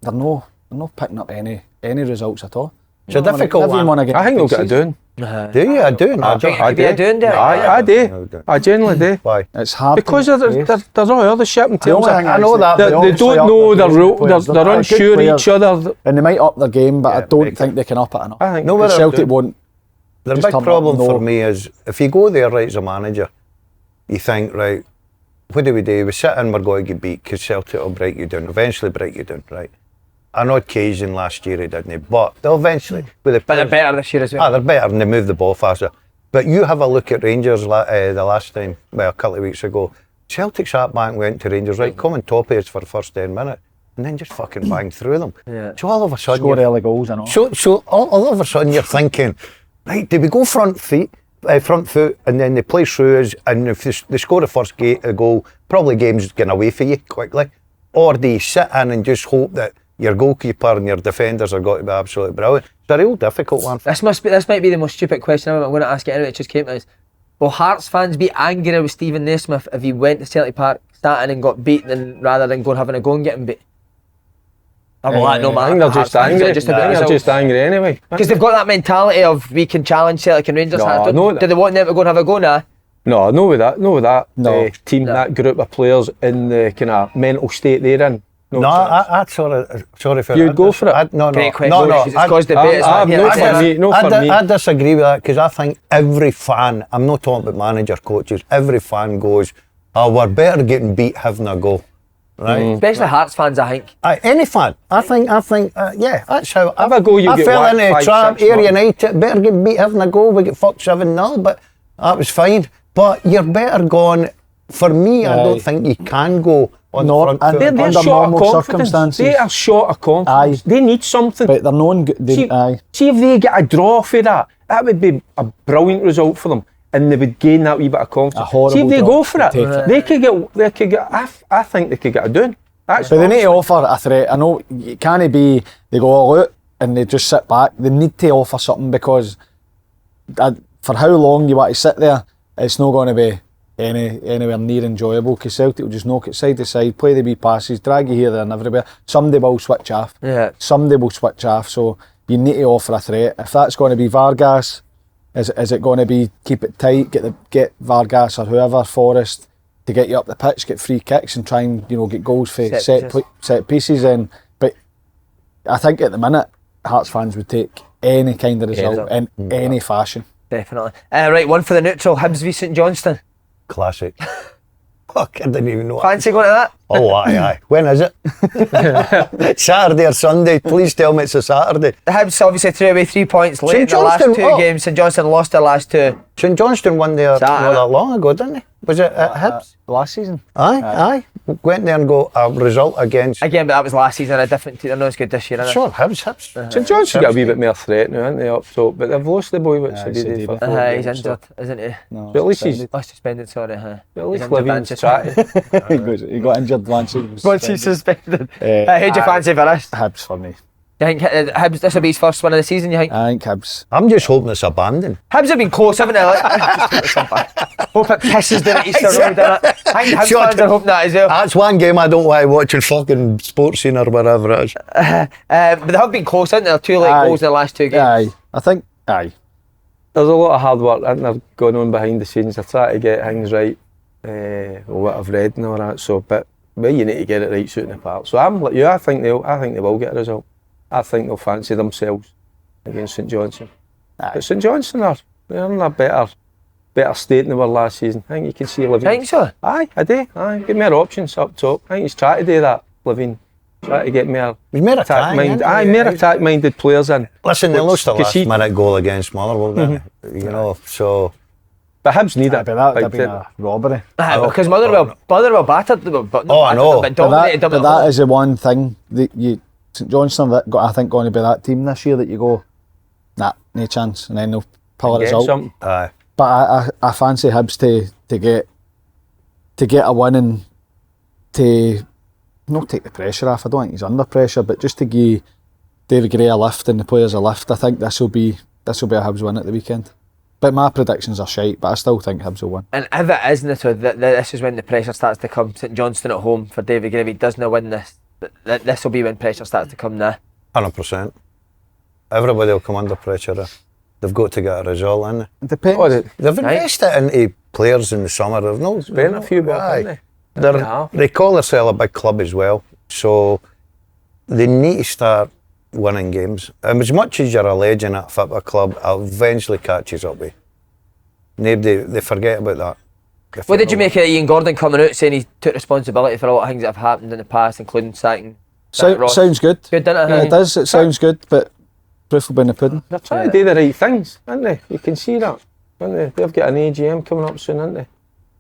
They're not picking up any results at all. It's a difficult one. I think they'll get a doing. Do you? I do. No, I don't. Could be a doing there. I do. I genuinely do. Why? It's hard Because there's all other shit in The terms only of thing I know that, they but they obviously don't up know their their game role. players. They're They're good unsure players, each other. and they might up their game, but I don't make think they can up it enough. I think No, but Celtic they're- won't. The Just big turn up, problem no. for me is if you go there right as a manager, you think, right, what do? We sit in, we're going to get beat because Celtic will break you down, eventually break you down, right? On occasion last year he didn't, but they'll eventually. With the But they're players- better this year as well. they're better and they move the ball faster. But you have a look at Rangers the last time, well, a couple of weeks ago. Celtic sat back and went to Rangers, right, coming top of us for the first 10 minutes, and then just fucking banged through them. Yeah. So all of a sudden, Score early goals and all. so all of a sudden you're thinking, right, do we go front foot, and then they play through us, and if they score the first goal, probably game's getting away for you quickly, or do you sit in and just hope that your goalkeeper and your defenders are going to be absolutely brilliant? It's a real difficult one. This might be the most stupid question ever. I'm going to ask it anyway. It just came to us. Will Hearts fans be angry with Steven Naismith if he went to Celtic Park, started and got beaten, rather than having a go and getting beat? Or will that no I matter? think they're just angry. I think they're just angry anyway. Because they've got that mentality of we can challenge Celtic and Rangers. No, Do they want them to go and have a go now? No, no with that No. team, No. that group of players in the kind of mental state they're in. No, chance. I'd sorry for You'd that. go for it? No, Great question. no, because it's caused debate. It's like, no yeah, for it's- me. No for me. I disagree with that because I think every fan, I'm not talking about manager, coaches, every fan goes, oh, we're better getting beat having a go. Right? Especially Hearts fans, I think. Any fan, I think, yeah, that's how. Have a go, you I get fell whacked into a 5, trap. 6 Ayr months. United, better get beat having a go. We get fucked 7-0, but that was fine. But you're better gone. For me, I don't Aye. think you can go on No, the front and foot. They're Under short of normal confidence. circumstances. They are short of confidence. Aye. They need something. But they're known. Aye. See if they get a draw for that would be a brilliant result for them, and they would gain that wee bit of confidence. A horrible See if they draw. go for it, Take it. they could get. I think they could get a doing. That's But they need to offer a threat. I know it can't be they go all out and they just sit back. They need to offer something because for how long you want to sit there, it's not going to be anywhere near enjoyable because Celtic will just knock it side to side, play the wee passes, drag you here, there and everywhere. Somebody will switch off. Yeah. Somebody will switch off. So you need to offer a threat. If that's going to be Vargas, is it going to be keep it tight, get Vargas or whoever, Forrest, to get you up the pitch, get free kicks and try and get goals for Set set pieces. But I think at the minute, Hearts fans would take any kind of result in any fashion. Definitely. Right, one for the neutral. Hibs v St Johnstone. Classic. Fuck, I didn't even know. Fancy going to that? Oh, aye. When is it? Saturday or Sunday? Please tell me it's a Saturday. The Hibs obviously threw away 3 points late in the last two games. St Johnstone lost their last two. St Johnstone won there not that long ago, didn't they? Was it at Hibs? Last season? Aye. Went there and got a result against... Again, but that was last season, a different team. They're not as good this year, are they? Sure, Hibs. St John's got a wee bit more threat now, haven't they, up top? But they've lost the boy, what's Aye, he did Sidibe. for 4 He's games, injured, isn't he? No, But at least he's... Oh, suspended, sorry. At least He's Levine's injured, he got injured once. Once he's suspended. Who'd you Aye. fancy for this? Hibs for me. You think Hibs, this will be his first win of the season, you think? I think Hibs. I'm just hoping it's abandoned. Hibs have been close, haven't they? Hope it pisses down at Easter Road, doesn't it? I think Hibs Sure. fans are hoping that as well. That's one game I don't want to watch in fucking sports scene or whatever it is. But they have been close, haven't they? 2 late Aye. goals in the last 2 games. Aye. I think, aye. There's a lot of hard work going on behind the scenes. They're trying to get things right, what I've read and all that. So, but you need to get it right, shooting the part. So I'm like you. I think they will get a result. I think they'll fancy themselves against St Johnstone. But St Johnstone they're in a better state than they were last season. I think you can see Levine. Think so? Aye, I do. Aye, get more options up top. I think he's trying to do that, Levine. Try to get more He's more attack-minded. Aye, more attack-minded players in. Listen, they lost the last he- minute goal against Motherwell, didn't they? You know, so... But Hibs need it. That'd Like be a robbery. Because Motherwell battered them, but not Oh, I know. battered them, but But dominated them. that at home. is the one thing that St Johnstone, I think, going to be that team this year that you go, nah, no chance, and then they'll pull a Get result. something. Aye. But I fancy Hibs to get a win and to not take the pressure off. I don't think he's under pressure, but just to give David Gray a lift and the players a lift. I think this will be a Hibs win at the weekend. But my predictions are shite, but I still think Hibs will win. And if it isn't, so this is when the pressure starts to come. St Johnstone at home for David Gray. If he doesn't win this, this will be when pressure starts to come now. 100%. Everybody will come under pressure. They've got to get a result, haven't It depends. they? They've invested into players in the summer. They've not Spent a few bucks, haven't they? They call themselves a big club as well, so they need to start winning games. As much as you're a legend at a football club, it'll eventually catches up with you. They forget about that. What did you make of Ian Gordon coming out saying he took responsibility for a lot of things that have happened in the past, including sacking Ross? Sounds good. Good, doesn't it? Yeah, it does. It sounds good, but proof will be in the pudding. They're trying to do the right things, aren't they? You can see that, aren't they? They've got an AGM coming up soon, aren't they?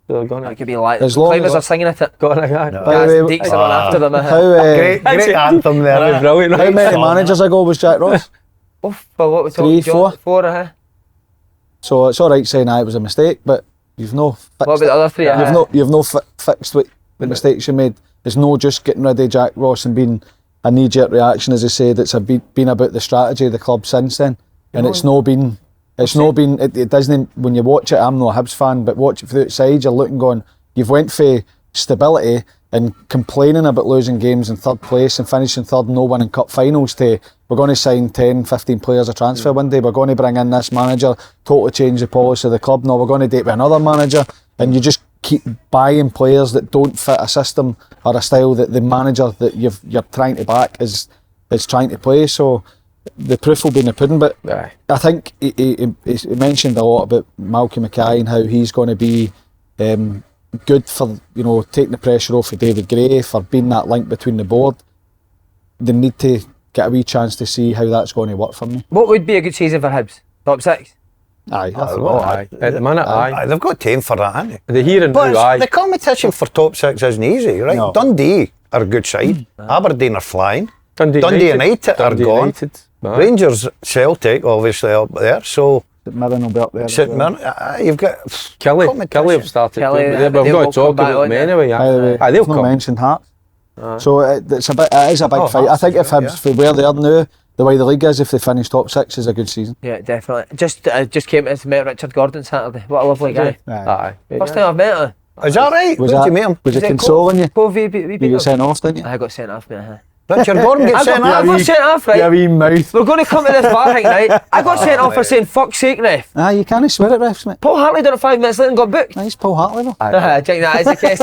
So they're going It to could be like As long climbers as- are singing at it. got a guy. By the way, Deeks are on after them. Great anthem there. That'd be brilliant. how many managers ago was Jack Ross? Oh, for what was 3, 4? 4, So it's all right saying it was a mistake, but you've no fixed What about the other 3? You've no fixed what the mistakes you made. It's no just getting rid of Jack Ross and being a knee-jerk reaction, as I said. It's been about the strategy of the club since then, and it's no been. It doesn't. When you watch it, I'm not a Hibs fan, but watch it from the outside, you're looking, going, you've went for stability and complaining about losing games in third place and finishing third and no winning cup finals to we're going to sign 10, 15 players a transfer one day, we're going to bring in this manager, totally change the policy of the club. No, we're going to date with another manager, and you just keep buying players that don't fit a system or a style that the manager that you're trying to back is trying to play. So the proof will be in the pudding. But Aye. I think he mentioned a lot about Malcolm Mackay and how he's going to be good for taking the pressure off of David Gray, for being that link between the board. They need to get a wee chance to see how that's going to work for me. What would be a good season for Hibs? Top 6? Aye, I thought well, aye. At the minute, aye. They've got time for that, haven't they? The here and But now, aye. the competition for top 6 isn't easy, right? No. Dundee are a good side. Aberdeen are flying. Dundee United are Dundee gone. United. Aye. Rangers, Celtic, obviously up there. So Mirren will be up there. as St well. Mirren, you've got Killie have started. Killie, But we've they got will to talk come back, about won't them they? anyway. By the way, Aye, they'll no come. mentioned Hearts. So it is a big Oh, fight. I think if Hearts, Hibs, for where they are now, the way the league is, if they finish top 6, is a good season. Yeah, definitely. Just came to met Richard Gordon Saturday. What a lovely guy. Aye. First time I've met him. Is that right? Was Where'd that, you meet him? Was it Is it consoling you? Covey, You got sent off, didn't you? I got sent off, mate. Richard Gordon gets sent I off. got sent off, right? Yeah, wee mouth. We're going to come to this VAR thing, right? I got sent off for saying fuck's sake, ref. You can't swear at refs, mate. Paul Hartley done it 5 minutes later and got booked. He's Paul Hartley, though. Jake, that is the case.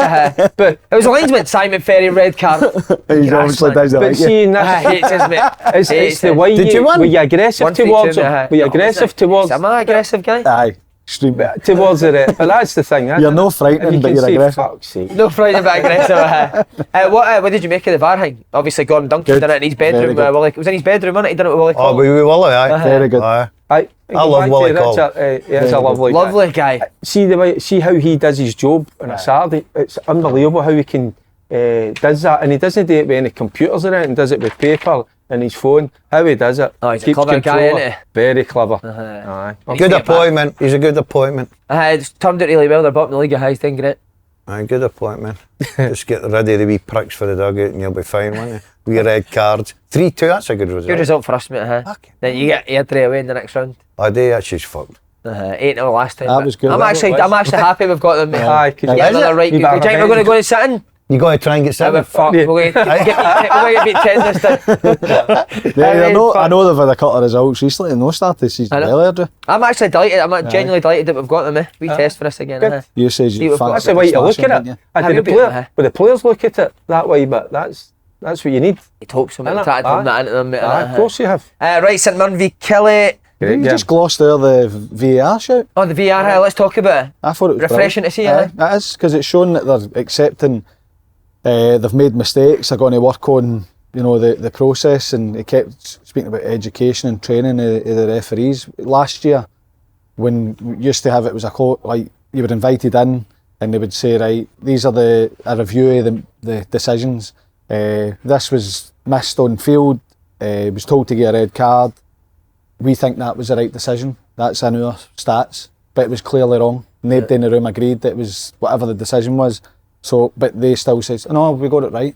But it was a linesman, Simon Ferry, red card. He obviously does it. But see, Hates his mate. it's the way Did you win? were you aggressive 1-3-2, towards him? mate. Were you aggressive towards? Am I an aggressive guy? Aye. Extreme. Towards the ref? But that's the thing. You're no frightening, but you're aggressive. Fuck's sake. No frightening but aggressive. What did you make of the VAR thing? Obviously Gordon Duncan Good. done it in his Very bedroom. good. Willie, it was in his bedroom, wasn't it? He done it with Willie Oh, Collins. we will, aye. Very good. Aye. I love Willie Collins. He's a lovely guy. Lovely guy. See how he does his job on a Saturday. It's unbelievable how he can does that, and he doesn't do it with any computers or anything. Does it with paper and his phone. How he does it. Oh, he's a Keeps clever guy, control. isn't he? Very clever. Uh-huh. Aye. Good appointment. He's a good appointment. It's turned out really well. They're bottom of the league. He's doing great. Aye, good appointment. Just get rid of the wee pricks for the dugout and you'll be fine, won't you? Wee red cards. 3-2, that's a good result. Good result for us, mate. Okay. Then you get Airdrie away in the next round. I do, that's just fucked. 8-0 last time. That but was good. I'm That actually happy we've got them. Aye, 'cause Yeah, you- another right. you Do you think we're going to go and sit in? You got to try and get Yeah, seven. fuck. We're going to get beat 10 this time. Yeah, I know they've had a couple of results recently and no started this season I know. earlier. I'm actually delighted. I'm genuinely delighted that we've got them. We test for us again. Good. You says See, you we've fancy got- That's the way to look Smashing, at didn't it. you? Have you been there? But the players look at it that way, but that's what you need. It hopes so. I know. Try to turn that into them. mate. Aye, of course you have. Right, St Mirren v Killie. Great You game. just glossed there the VAR shout. Oh, the VR. Let's talk about it. I thought it was Refreshing to see, brilliant. It is, because it's shown that they're accepting they've made mistakes, they're going to work on the process, and he kept speaking about education and training of the referees. Last year, when we used to have it was like you were invited in and they would say, right, these are a review of the decisions. This was missed on field, was told to get a red card. We think that was the right decision. That's in our stats, but it was clearly wrong. Nobody in the room agreed that it was whatever the decision was. So, but they still says, no, we got it right.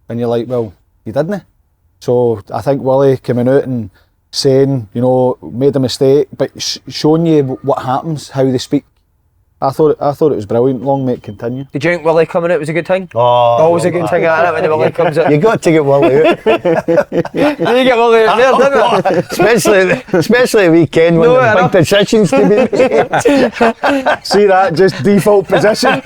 And you're like, well, you didn't. So I think Willie coming out and saying, made a mistake, but showing you what happens, how they speak. I thought it was brilliant. Long may it continue. Did you think Willie coming out was a good thing? Oh, Always a good thing when the Willie comes out. You got to get Willie out. You get Willie out there, didn't you? especially the weekend when No, there's I big decisions to be made. See that? Just default position.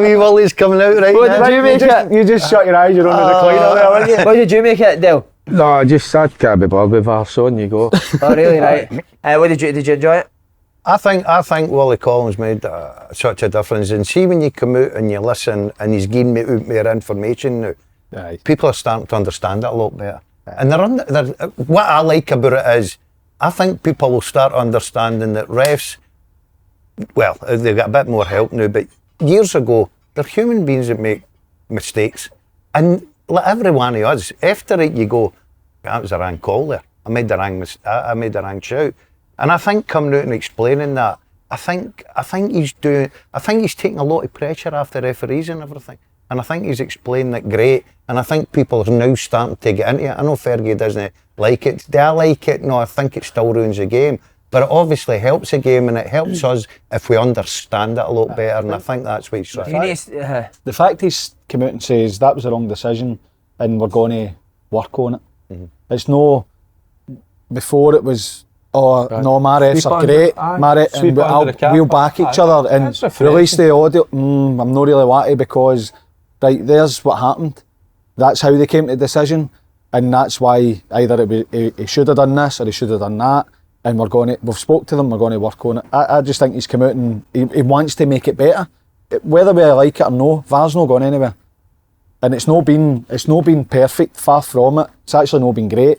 Wee Willie's coming out right What now. did you make it? You just shut your eyes, you're on the decline there, weren't you? What did you make it, Dale? No, just sad can't be bothered with VAR, so on you go. Oh, really? Right. What did you enjoy it? I think Willie Collins made such a difference. And see when you come out and you listen and he's giving me more information now, Aye. people are starting to understand it a lot better. And what I like about it is, I think people will start understanding that refs, well, they've got a bit more help now, but years ago, they're human beings that make mistakes. And like every one of us, after it you go, that was a wrong call there. I made the wrong shout. And I think coming out and explaining that, I think he's taking a lot of pressure off the referees and everything. And I think he's explaining it great. And I think people are now starting to get into it. I know Fergie doesn't like it. Do I like it? No, I think it still ruins the game. But it obviously helps the game, and it helps us if we understand it a lot better. And I think that's what he's trying. You need to, The fact he's come out and says that was the wrong decision and we're going to work on it. Mm-hmm. It's no, before it was, no, my refs Sweep are under- great, aye, my ref, sweep and it under the we'll carpet. back each Aye, other and that's refreshing. release the audio. I'm not really wanting because, right, there's what happened. That's how they came to the decision, and that's why either he should have done this or he should have done that. And we've spoke to them, we're going to work on it. I just think he's come out and he wants to make it better. Whether we like it or no, VAR's not going anywhere. And it's not been perfect, far from it. It's actually not been great.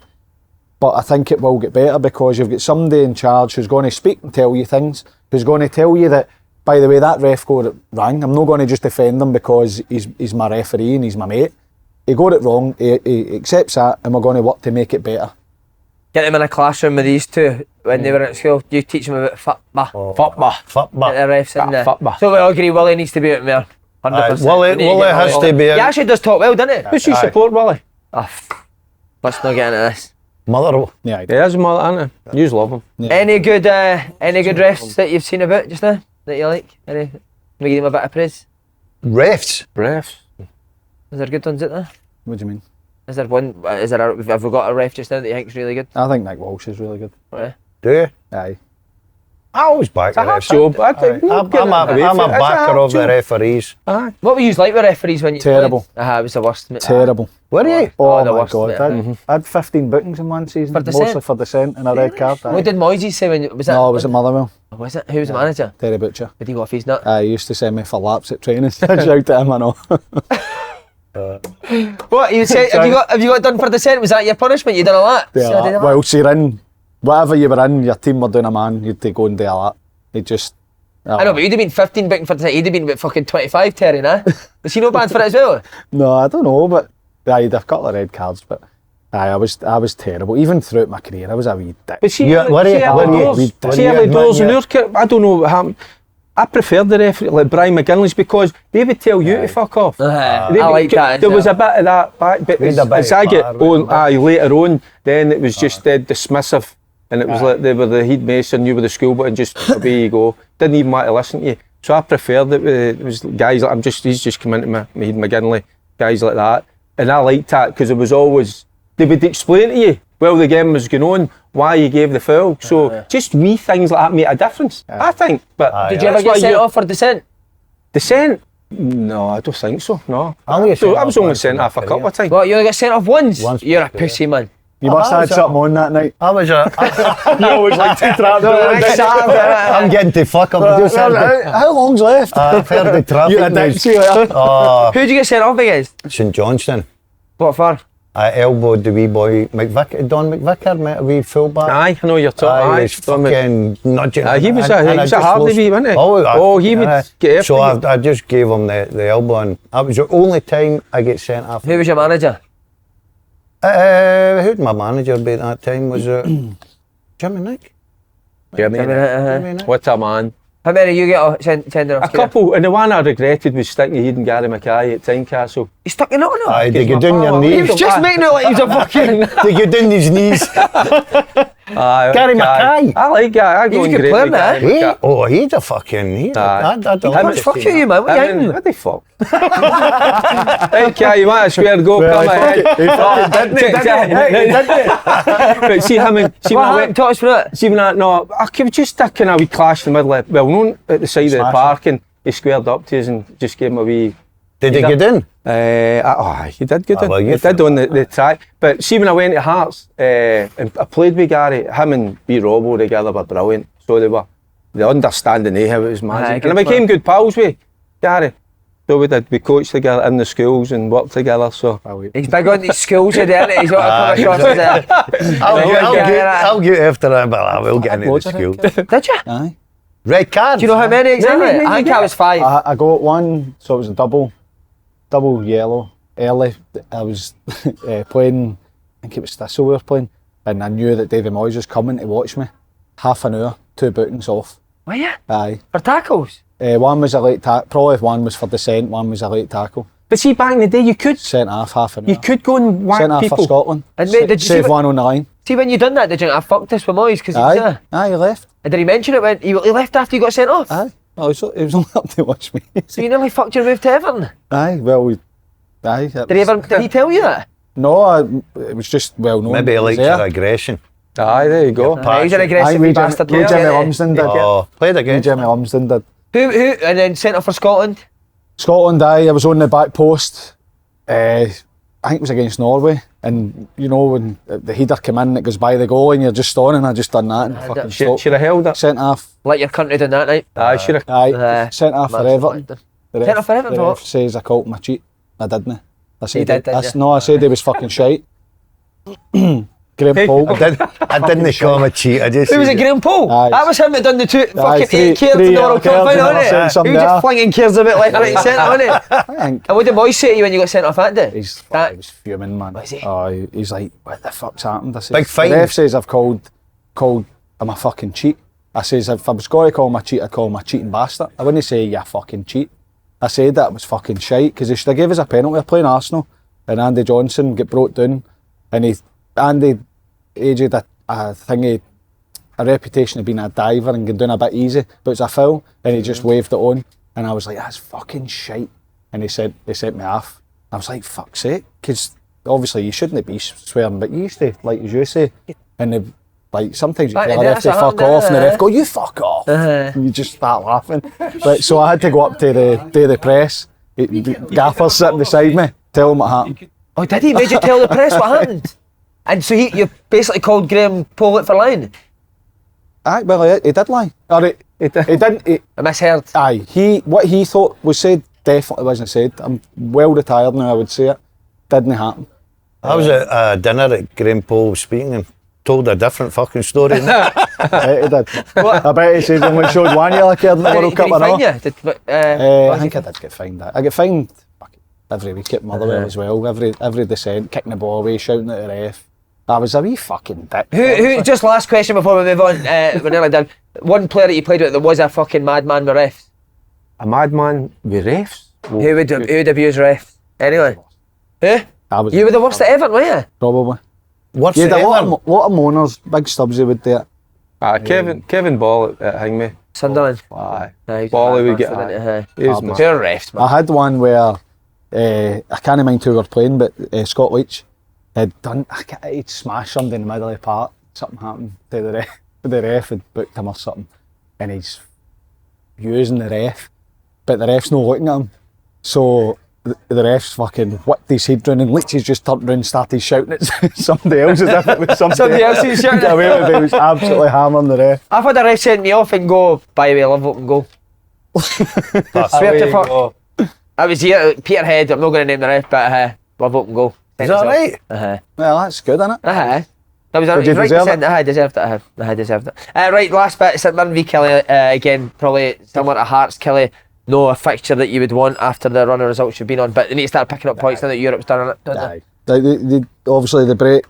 But I think it will get better because you've got somebody in charge who's going to speak and tell you things, who's going to tell you that, by the way, that ref got it wrong. I'm not going to just defend him because he's my referee and he's my mate. He got it wrong, he accepts that, and we're going to work to make it better. get them in a classroom with these two when they were at school. You teach them about football. Football. Get the refs in there. Football. So we all agree Willie needs to be out there. 100%. Willie has to be He out. actually does talk well, doesn't he? Who's you support, Willie? Let's not get into this. Mother. Yeah, He is a mother, isn't he? You love him. Yeah. Any good refs that you've seen about just now that you like? Can we give them a bit of praise? Refs. Refs. Is there good ones out there? What do you mean? Is there one? Have we got a ref just now that you think's really good? I think Nick Walsh is really good. Right. Do you? Aye. I always back the half refs. job. I'm a backer of the referees. What were you like with referees when you Terrible. It was the worst. Mate. Terrible. Were you? Oh, the my worst, God. mate. I had 15 bookings in one season, For dissent? mostly for dissent and a red card. aye. What did Moisey say when was that? No, it was at Motherwell. Was it? Who was the manager? Terry Butcher. Did he go off his nut? He used to send me for laps at training. I shout at him, I know. What you say? Have you got done for dissent? Was that your punishment? You done a lap? Yeah, well, so you're in, whatever you were in, your team were doing a man, you'd to go and do a lap. He'd just... I know, but you'd have been 15 booking for dissent. He'd have been about fucking 25, Terry, nah? Was he no bad for it as well? No, I don't know, but yeah, he'd have a couple of red cards, but I was terrible. Even throughout my career, I was a wee dick. But see, Yeah, were you? see early doors in our I don't know what happened. I preferred the referee like Brian McGinley's because they would tell you to fuck off. I like that. There was a bit of that back, but as I get on, later on, then it was just dead dismissive, and it was like they were the headmason, you were the schoolboy, and just away you go. Didn't even want to listen to you. So I preferred it. It was guys like he's just come into my head McGinley, guys like that, and I liked that because it was always they would explain to you while the game was going on why you gave the foul. So just wee things like that made a difference, I think. But Did you ever get sent off for dissent? Dissent? No, I don't think so. No, I was only sent off a couple of times. What, you only got sent off once? Once, You're a yeah. pussy, man. You must have had something on that night. I was a... You always like to trap I'm getting to fuck up. How long's left? I've heard the traffic You're a dick, news. see you later. Who'd you get sent off against? St Johnstone. What for? I elbowed the wee boy, Don McVicker, met a wee fullback. Aye, I know you're talking. He was fucking nudging. He was and a I just hardy lost- wee, wasn't he? Oh, He would get So after I just gave him the elbow, and that was the only time I get sent off. Who was your manager? Who'd my manager be at that time? Was it Jimmy Nick? Jimmy. What a man. How many you get sending off? A couple, and the one I regretted was sticking your head in Gary Mackay at Tynecastle. You stuck your nut on him? Aye, they go down your He knees. was just making it like he was a fucking... They go down his knees. Aye, Gary Mackay. I like Gary. I go He's a on good great player, with man. Gary He, Mackay. oh, he's a fucking... He's Aye. How much fuck you, man? What are you hiding? What the fuck? Hey, you want a square go? Come ahead. But see him and... See when I went... Talk us through it. See when I... No, I could just a kind of wee clash in the middle of... Well, known at the side of the park, and he squared up to us and just gave him a wee... Did he get in? He did good. well, He you did on the track. But see, when I went to Hearts and I played with Gary, him and wee Robbo together were brilliant. So they understanding how it was magic. And I became good pals with Gary. So we coached together in the schools and worked together. So He's big on these schools, isn't he? He's got to come across as I'll get after him, but I will get into the school. Did you? Aye. Red card. Do you know how many exactly? I think I was 5. I got one, so it was a double yellow early. I was playing, I think it was Thistle we were playing, and I knew that Davy Moyes was coming to watch me. Half an hour, 2 bookings off. Were you? Aye. For tackles? One was a late tackle, probably one was for dissent, one was a late tackle. But see, back in the day, you could Sent off half an hour. you could go and whack Sent off people. for Scotland. And mate, did you Save see one on the line. See when you done that, did you think, I fucked this with Moyes? Because he was there? Aye, he left. And did he mention it when he left after you got sent off? Aye. Oh, it was only up to watch me. So you nearly fucked your move to Everton? Aye, well, aye. Did he tell you that? No, it was just well known. Maybe he likes was there. your aggression. Aye, there you go. He's an aggressive Aye, wee bastard. Jimmy player. Lumsden did. Oh, played Me against Jimmy Lumsden did. Who, and then sent off for Scotland? Scotland, I was on the back post. I think it was against Norway. And you know, when the header came in, it goes by the goal and you're just on, and I just done that and fucking stopped. Should have held it. Sent off. Let your country down that night. Aye, should have. Aye, sent off for Everton. The Sent off for Everton the for ref what? says I called him a cheat. I didn't. I said, You did, didn't you? No, I said he was fucking shite. Graham Paul. I didn't call him a cheat. I just. Who was it, Graham Paul? Aye. That was him that done the fucking 8 cares in three the World Cup cares final, and I wasn't said it? He something was just there. flinging cares about left, right and centre, wasn't it? I think And what did Moyes say to you when you got sent off that day? he was fuming, man. Was he? Oh, he's like, what the fuck's happened? I says, Big fight. The ref says I've called him a fucking cheat. I says, if I was going to call him a cheat, I'd call him a cheating bastard. I wouldn't say you fucking cheat. I said that was fucking shite because he should have gave us a penalty. We were playing Arsenal and Andy Johnson get brought down and Andy aged a thingy, a reputation of being a diver and going down a bit easy, but it's a foul and he just waved it on and I was like, that's fucking shite. And he sent me off. I was like, fuck's sake, because obviously you shouldn't be swearing, but you used to, like as you say, and the, like sometimes you tell the ref to fuck off, and the ref go, you fuck off, and you just start laughing. But so I had to go up to the press. The gaffer's sitting beside me, tell him what happened. Oh, did he? Made you tell the press what happened? And so you basically called Graham Pollock for lying? Aye, well, he did lie. Or he didn't. I misheard. Aye, what he thought was said definitely wasn't said. I'm well retired now, I would say it. Didn't happen. I was at a dinner at Graham Paul speaking and told a different fucking story. He did. I bet he said he only showed one yellow card in the World Cup. Did he fine you? I think I did get fined. I get fined every week at Motherwell as well. Every descent, kicking the ball away, shouting at the ref. I was a wee fucking dick. Who? Just last question before we move on. We're nearly done. One player that you played with that was a fucking madman with refs. A madman with refs? Who would abuse refs? Anyway. Who? You were the worst at Everton, were you? Probably. What's Yeah, the a lot of moaners, big Stubbsy would do it. Kevin Ball at Hangme. Sunderland. Aye. Nice. Ball would get Pure refs, man. I had one where I can't mind who we were playing, but Scott Leach had done. He'd smashed somebody in the middle of the park. Something happened to the ref. The ref had booked him or something, and he's using the ref, but the ref's not looking at him. So the ref's fucking whipped his head round, and Leach has just turned round and started shouting at somebody else as if it was somebody else he's shouting at. He was absolutely hammering the ref. I've had a ref send me off and go, by the way, love open goal. Swear to fuck. I was here, Peterhead, I'm not going to name the ref, but love open goal. Is that right? Well, that's good, isn't it? That was Did you right deserve it? I deserved it. I deserved it. Right, last bit, St Mirren v Killie. Again, probably similar to Hearts. Killie, no a fixture that you would want after the run of results you've been on, but they need to start picking up points now that Europe's done it, don't they? Obviously, the break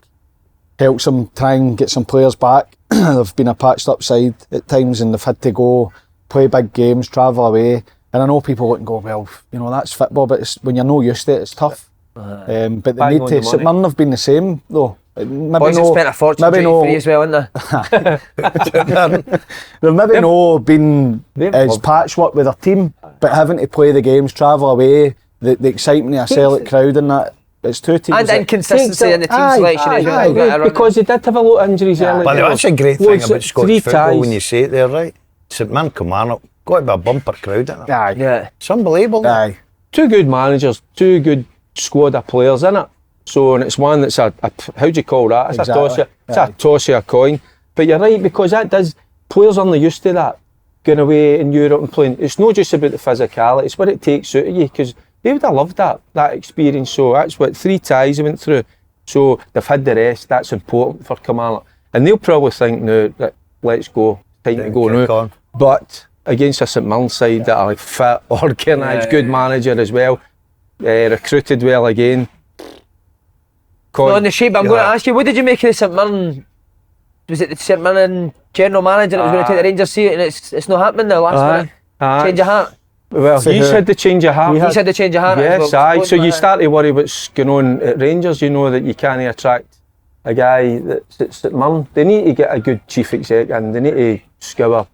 helps them try and get some players back. They've been a patched up side at times, and they've had to go play big games, travel away. And I know people look and go, well, you know, that's football, but when you're not used to it, it's tough. But they need to. St Mirren have been the same, though. Boys have spent a fortune free as well, haven't they? They've maybe not been as patchwork with their team, but having to play the games, travel away, the excitement of a Celtic crowd and that, it's two teams. And inconsistency in the team selection as well. Because they did have a lot of injuries early. But that's a great thing about Scottish football when you say it there, right? St Mirren come on up, got to be a bumper crowd in it. Yeah. It's unbelievable. Aye. Two good managers, two good squad of players in it. So, and it's one that's how do you call that? It's a toss of a coin. But you're right, because that does, players aren't used to that, going away in Europe and playing. It's not just about the physicality, it's what it takes out of you, because they would have loved that experience. So that's what 3 ties they went through. So they've had the rest, that's important for Kamala. And they'll probably think now that let's go, time to go now. But against a St Mirren side that are fit, organised, good manager as well, recruited well again. On the shape, I'm going to ask you, what did you make of the St Mirren? Was it the St Mirren general manager that was going to take the Rangers seat, and it's not happening now last minute? Change of heart? Well, he's had the change of heart. He's had the change of heart. Yes, aye. So you start to worry what's going on at Rangers. You know that you can't attract a guy that's at St Mirren. They need to get a good chief exec and they need to scour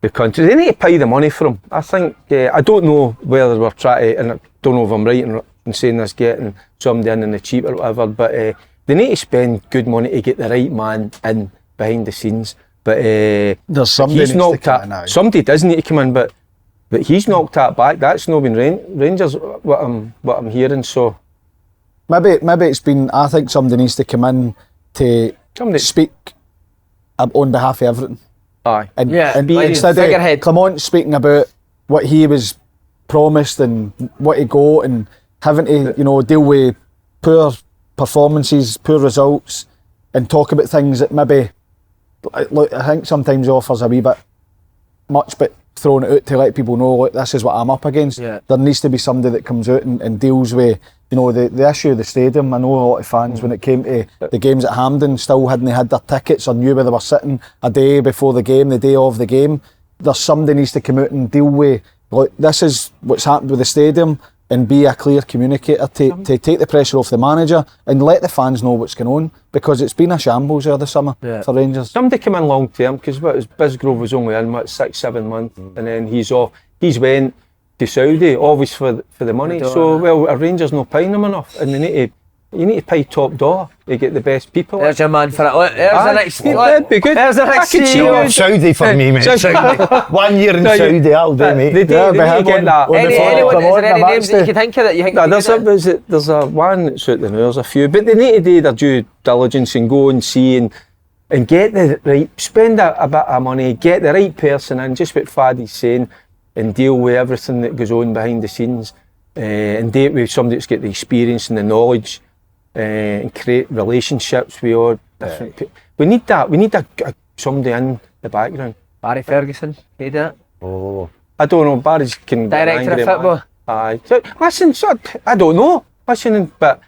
the country. They need to pay the money for him. I think, I don't know whether we're trying to, and I don't know if I'm right in saying this, getting somebody in the cheap or whatever, but they need to spend good money to get the right man in behind the scenes. But there's somebody he's knocked that. Somebody does need to come in, but he's knocked that back. That's not been Rangers. What I'm hearing. So maybe it's been. I think somebody needs to come in to speak on behalf of everything. Aye, and instead of Clement speaking about what he was promised and what he got, and having to deal with poor performances, poor results, and talk about things that maybe, look, I think sometimes he offers a wee bit much, but throwing it out to let people know, look, this is what I'm up against. Yeah. There needs to be somebody that comes out and deals with the issue of the stadium. I know a lot of fans when it came to the games at Hampden still hadn't had their tickets or knew where they were sitting a day before the game, the day of the game. There's somebody needs to come out and deal with, look, this is what's happened with the stadium, and be a clear communicator to take the pressure off the manager and let the fans know what's going on, because it's been a shambles there this summer for Rangers. Somebody come in long term, because Bisgrove was only in 6-7 months and then he's off. He's went, to Saudi, always for the money. So, well, a Rangers no paying them enough, and you need to pay top dollar to get the best people. There's your man for it. Look, there's the next. That'd be good. There's the next. I could see you. Saudi for me, mate. Saudi. 1 year in Saudi, that'll do, mate. They get that. Anyone, is there any names that you can think of that you think? There's a one that's out there. There's a few, but they need to do their due diligence and go and see and get the right, spend a bit of money, get the right person in, just what Faddy's saying, and deal with everything that goes on behind the scenes, and do it with somebody that's got the experience and the knowledge, and create relationships with all different people. We need that. We need somebody in the background. Barry Ferguson, can you do that? Oh, I don't know. Barry's can Director of football. Aye. So, listen, I don't know. Listen, but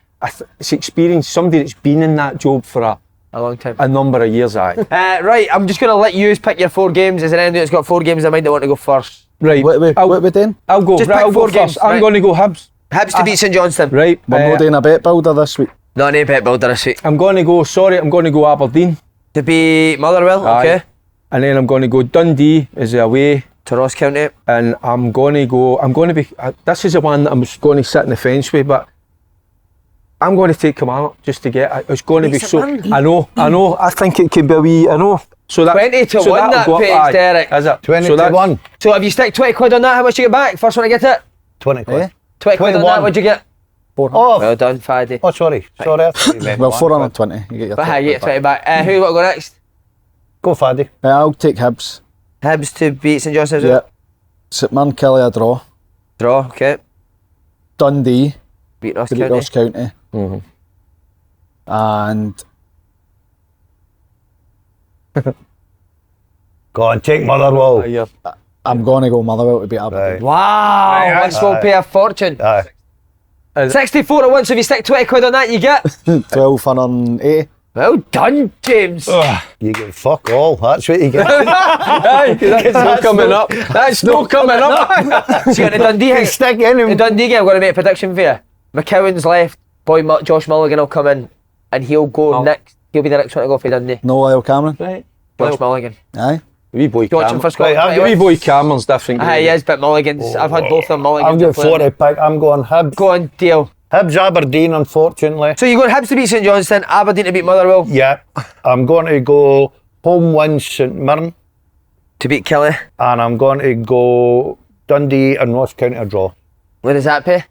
it's experience. Somebody that's been in that job for A long time. a number of years. Aye. Right, I'm just going to let you pick your 4 games. Is there anybody that's got 4 games in mind that want to go first? Right. What we doing? I'll go. Just Right, pick I'll go 4 games, first. I'm right. going to go Hibs. Hibs to beat St Johnstone. Right. We're not doing a bet builder this week. No, no bet builder this week. I'm going to go. Sorry, I'm going to go Aberdeen. To beat Motherwell, Aye. okay. And then I'm going to go Dundee as the away. To Ross County. And I'm going to be. This is the one that I'm going to sit in the fence with, but I'm going to take Kilmarnock just to get. It's going to be so. I know. I think it could be a wee. I know. So that 20 to 1 that'll that go up, pays, aye. Derek. Is it? 20 so to 1. So if you stick 20 quid on that, how much you get back? First one to get it? 20 quid. 20 quid on that, 21. what'd you get? 400. Oh, Well done, Faddy. oh, sorry. Sorry. I thought you meant Well, 1. 420. You get your But hey, you get 20 back. back. Who want to go next? Go, Faddy. I'll take Hibs. Hibs to beat St Johnstone. Yeah. St Mirren, Killie a draw. Draw, okay. Dundee Beat Ross to beat County. Ross County. And Go on, take Motherwell. Yeah. I'm going to go Motherwell to beat Aberdeen. Right. Wow, Aye, this will aye. pay a fortune. Aye. 64 to 1, so if you stick 20 quid on that, you get. 1280. Well done, James. You get fuck all. That's what you get. Aye, that's not coming up. That's not coming up. So you got the Dundee game. Stick in The him. Dundee game, I'm going to make a prediction for you. McCowan's left, Josh Mulligan will come in, and he'll go next. He'll be the next one to go for Dundee. No Lyle Cameron. Right. Josh Mulligan. Aye. Wee boy Do you watch him Cameron. for Scotland? Right, The wee boy Cameron's different. Aye, he is, but Mulligan's. I've had both of them. Mulligan's. I'm going been playing. 40 pick. I'm going Hibs. Go on, deal. Hibs Aberdeen, unfortunately. So you're going Hibs to beat St Johnstone, Aberdeen to beat Motherwell, Yeah. I'm going to go home win St Mirren. to beat Killie. And I'm going to go Dundee and Ross County a draw. What does that pay?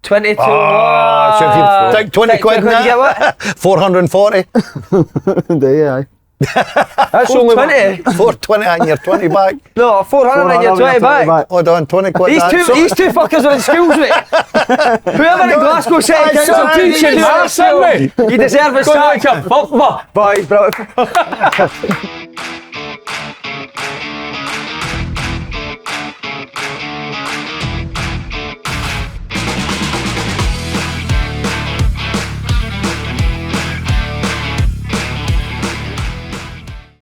22. So if you take 20 quid in you get that, what? 440. There, aye. That's only 20. 420 and you're 20 back. No, 400 and you're 20 back. Hold on, 20 quid. These two fuckers are in schools, mate. Whoever in Glasgow City Council teaching maths, isn't you deserve a Go sack. like a football. Boys, bro.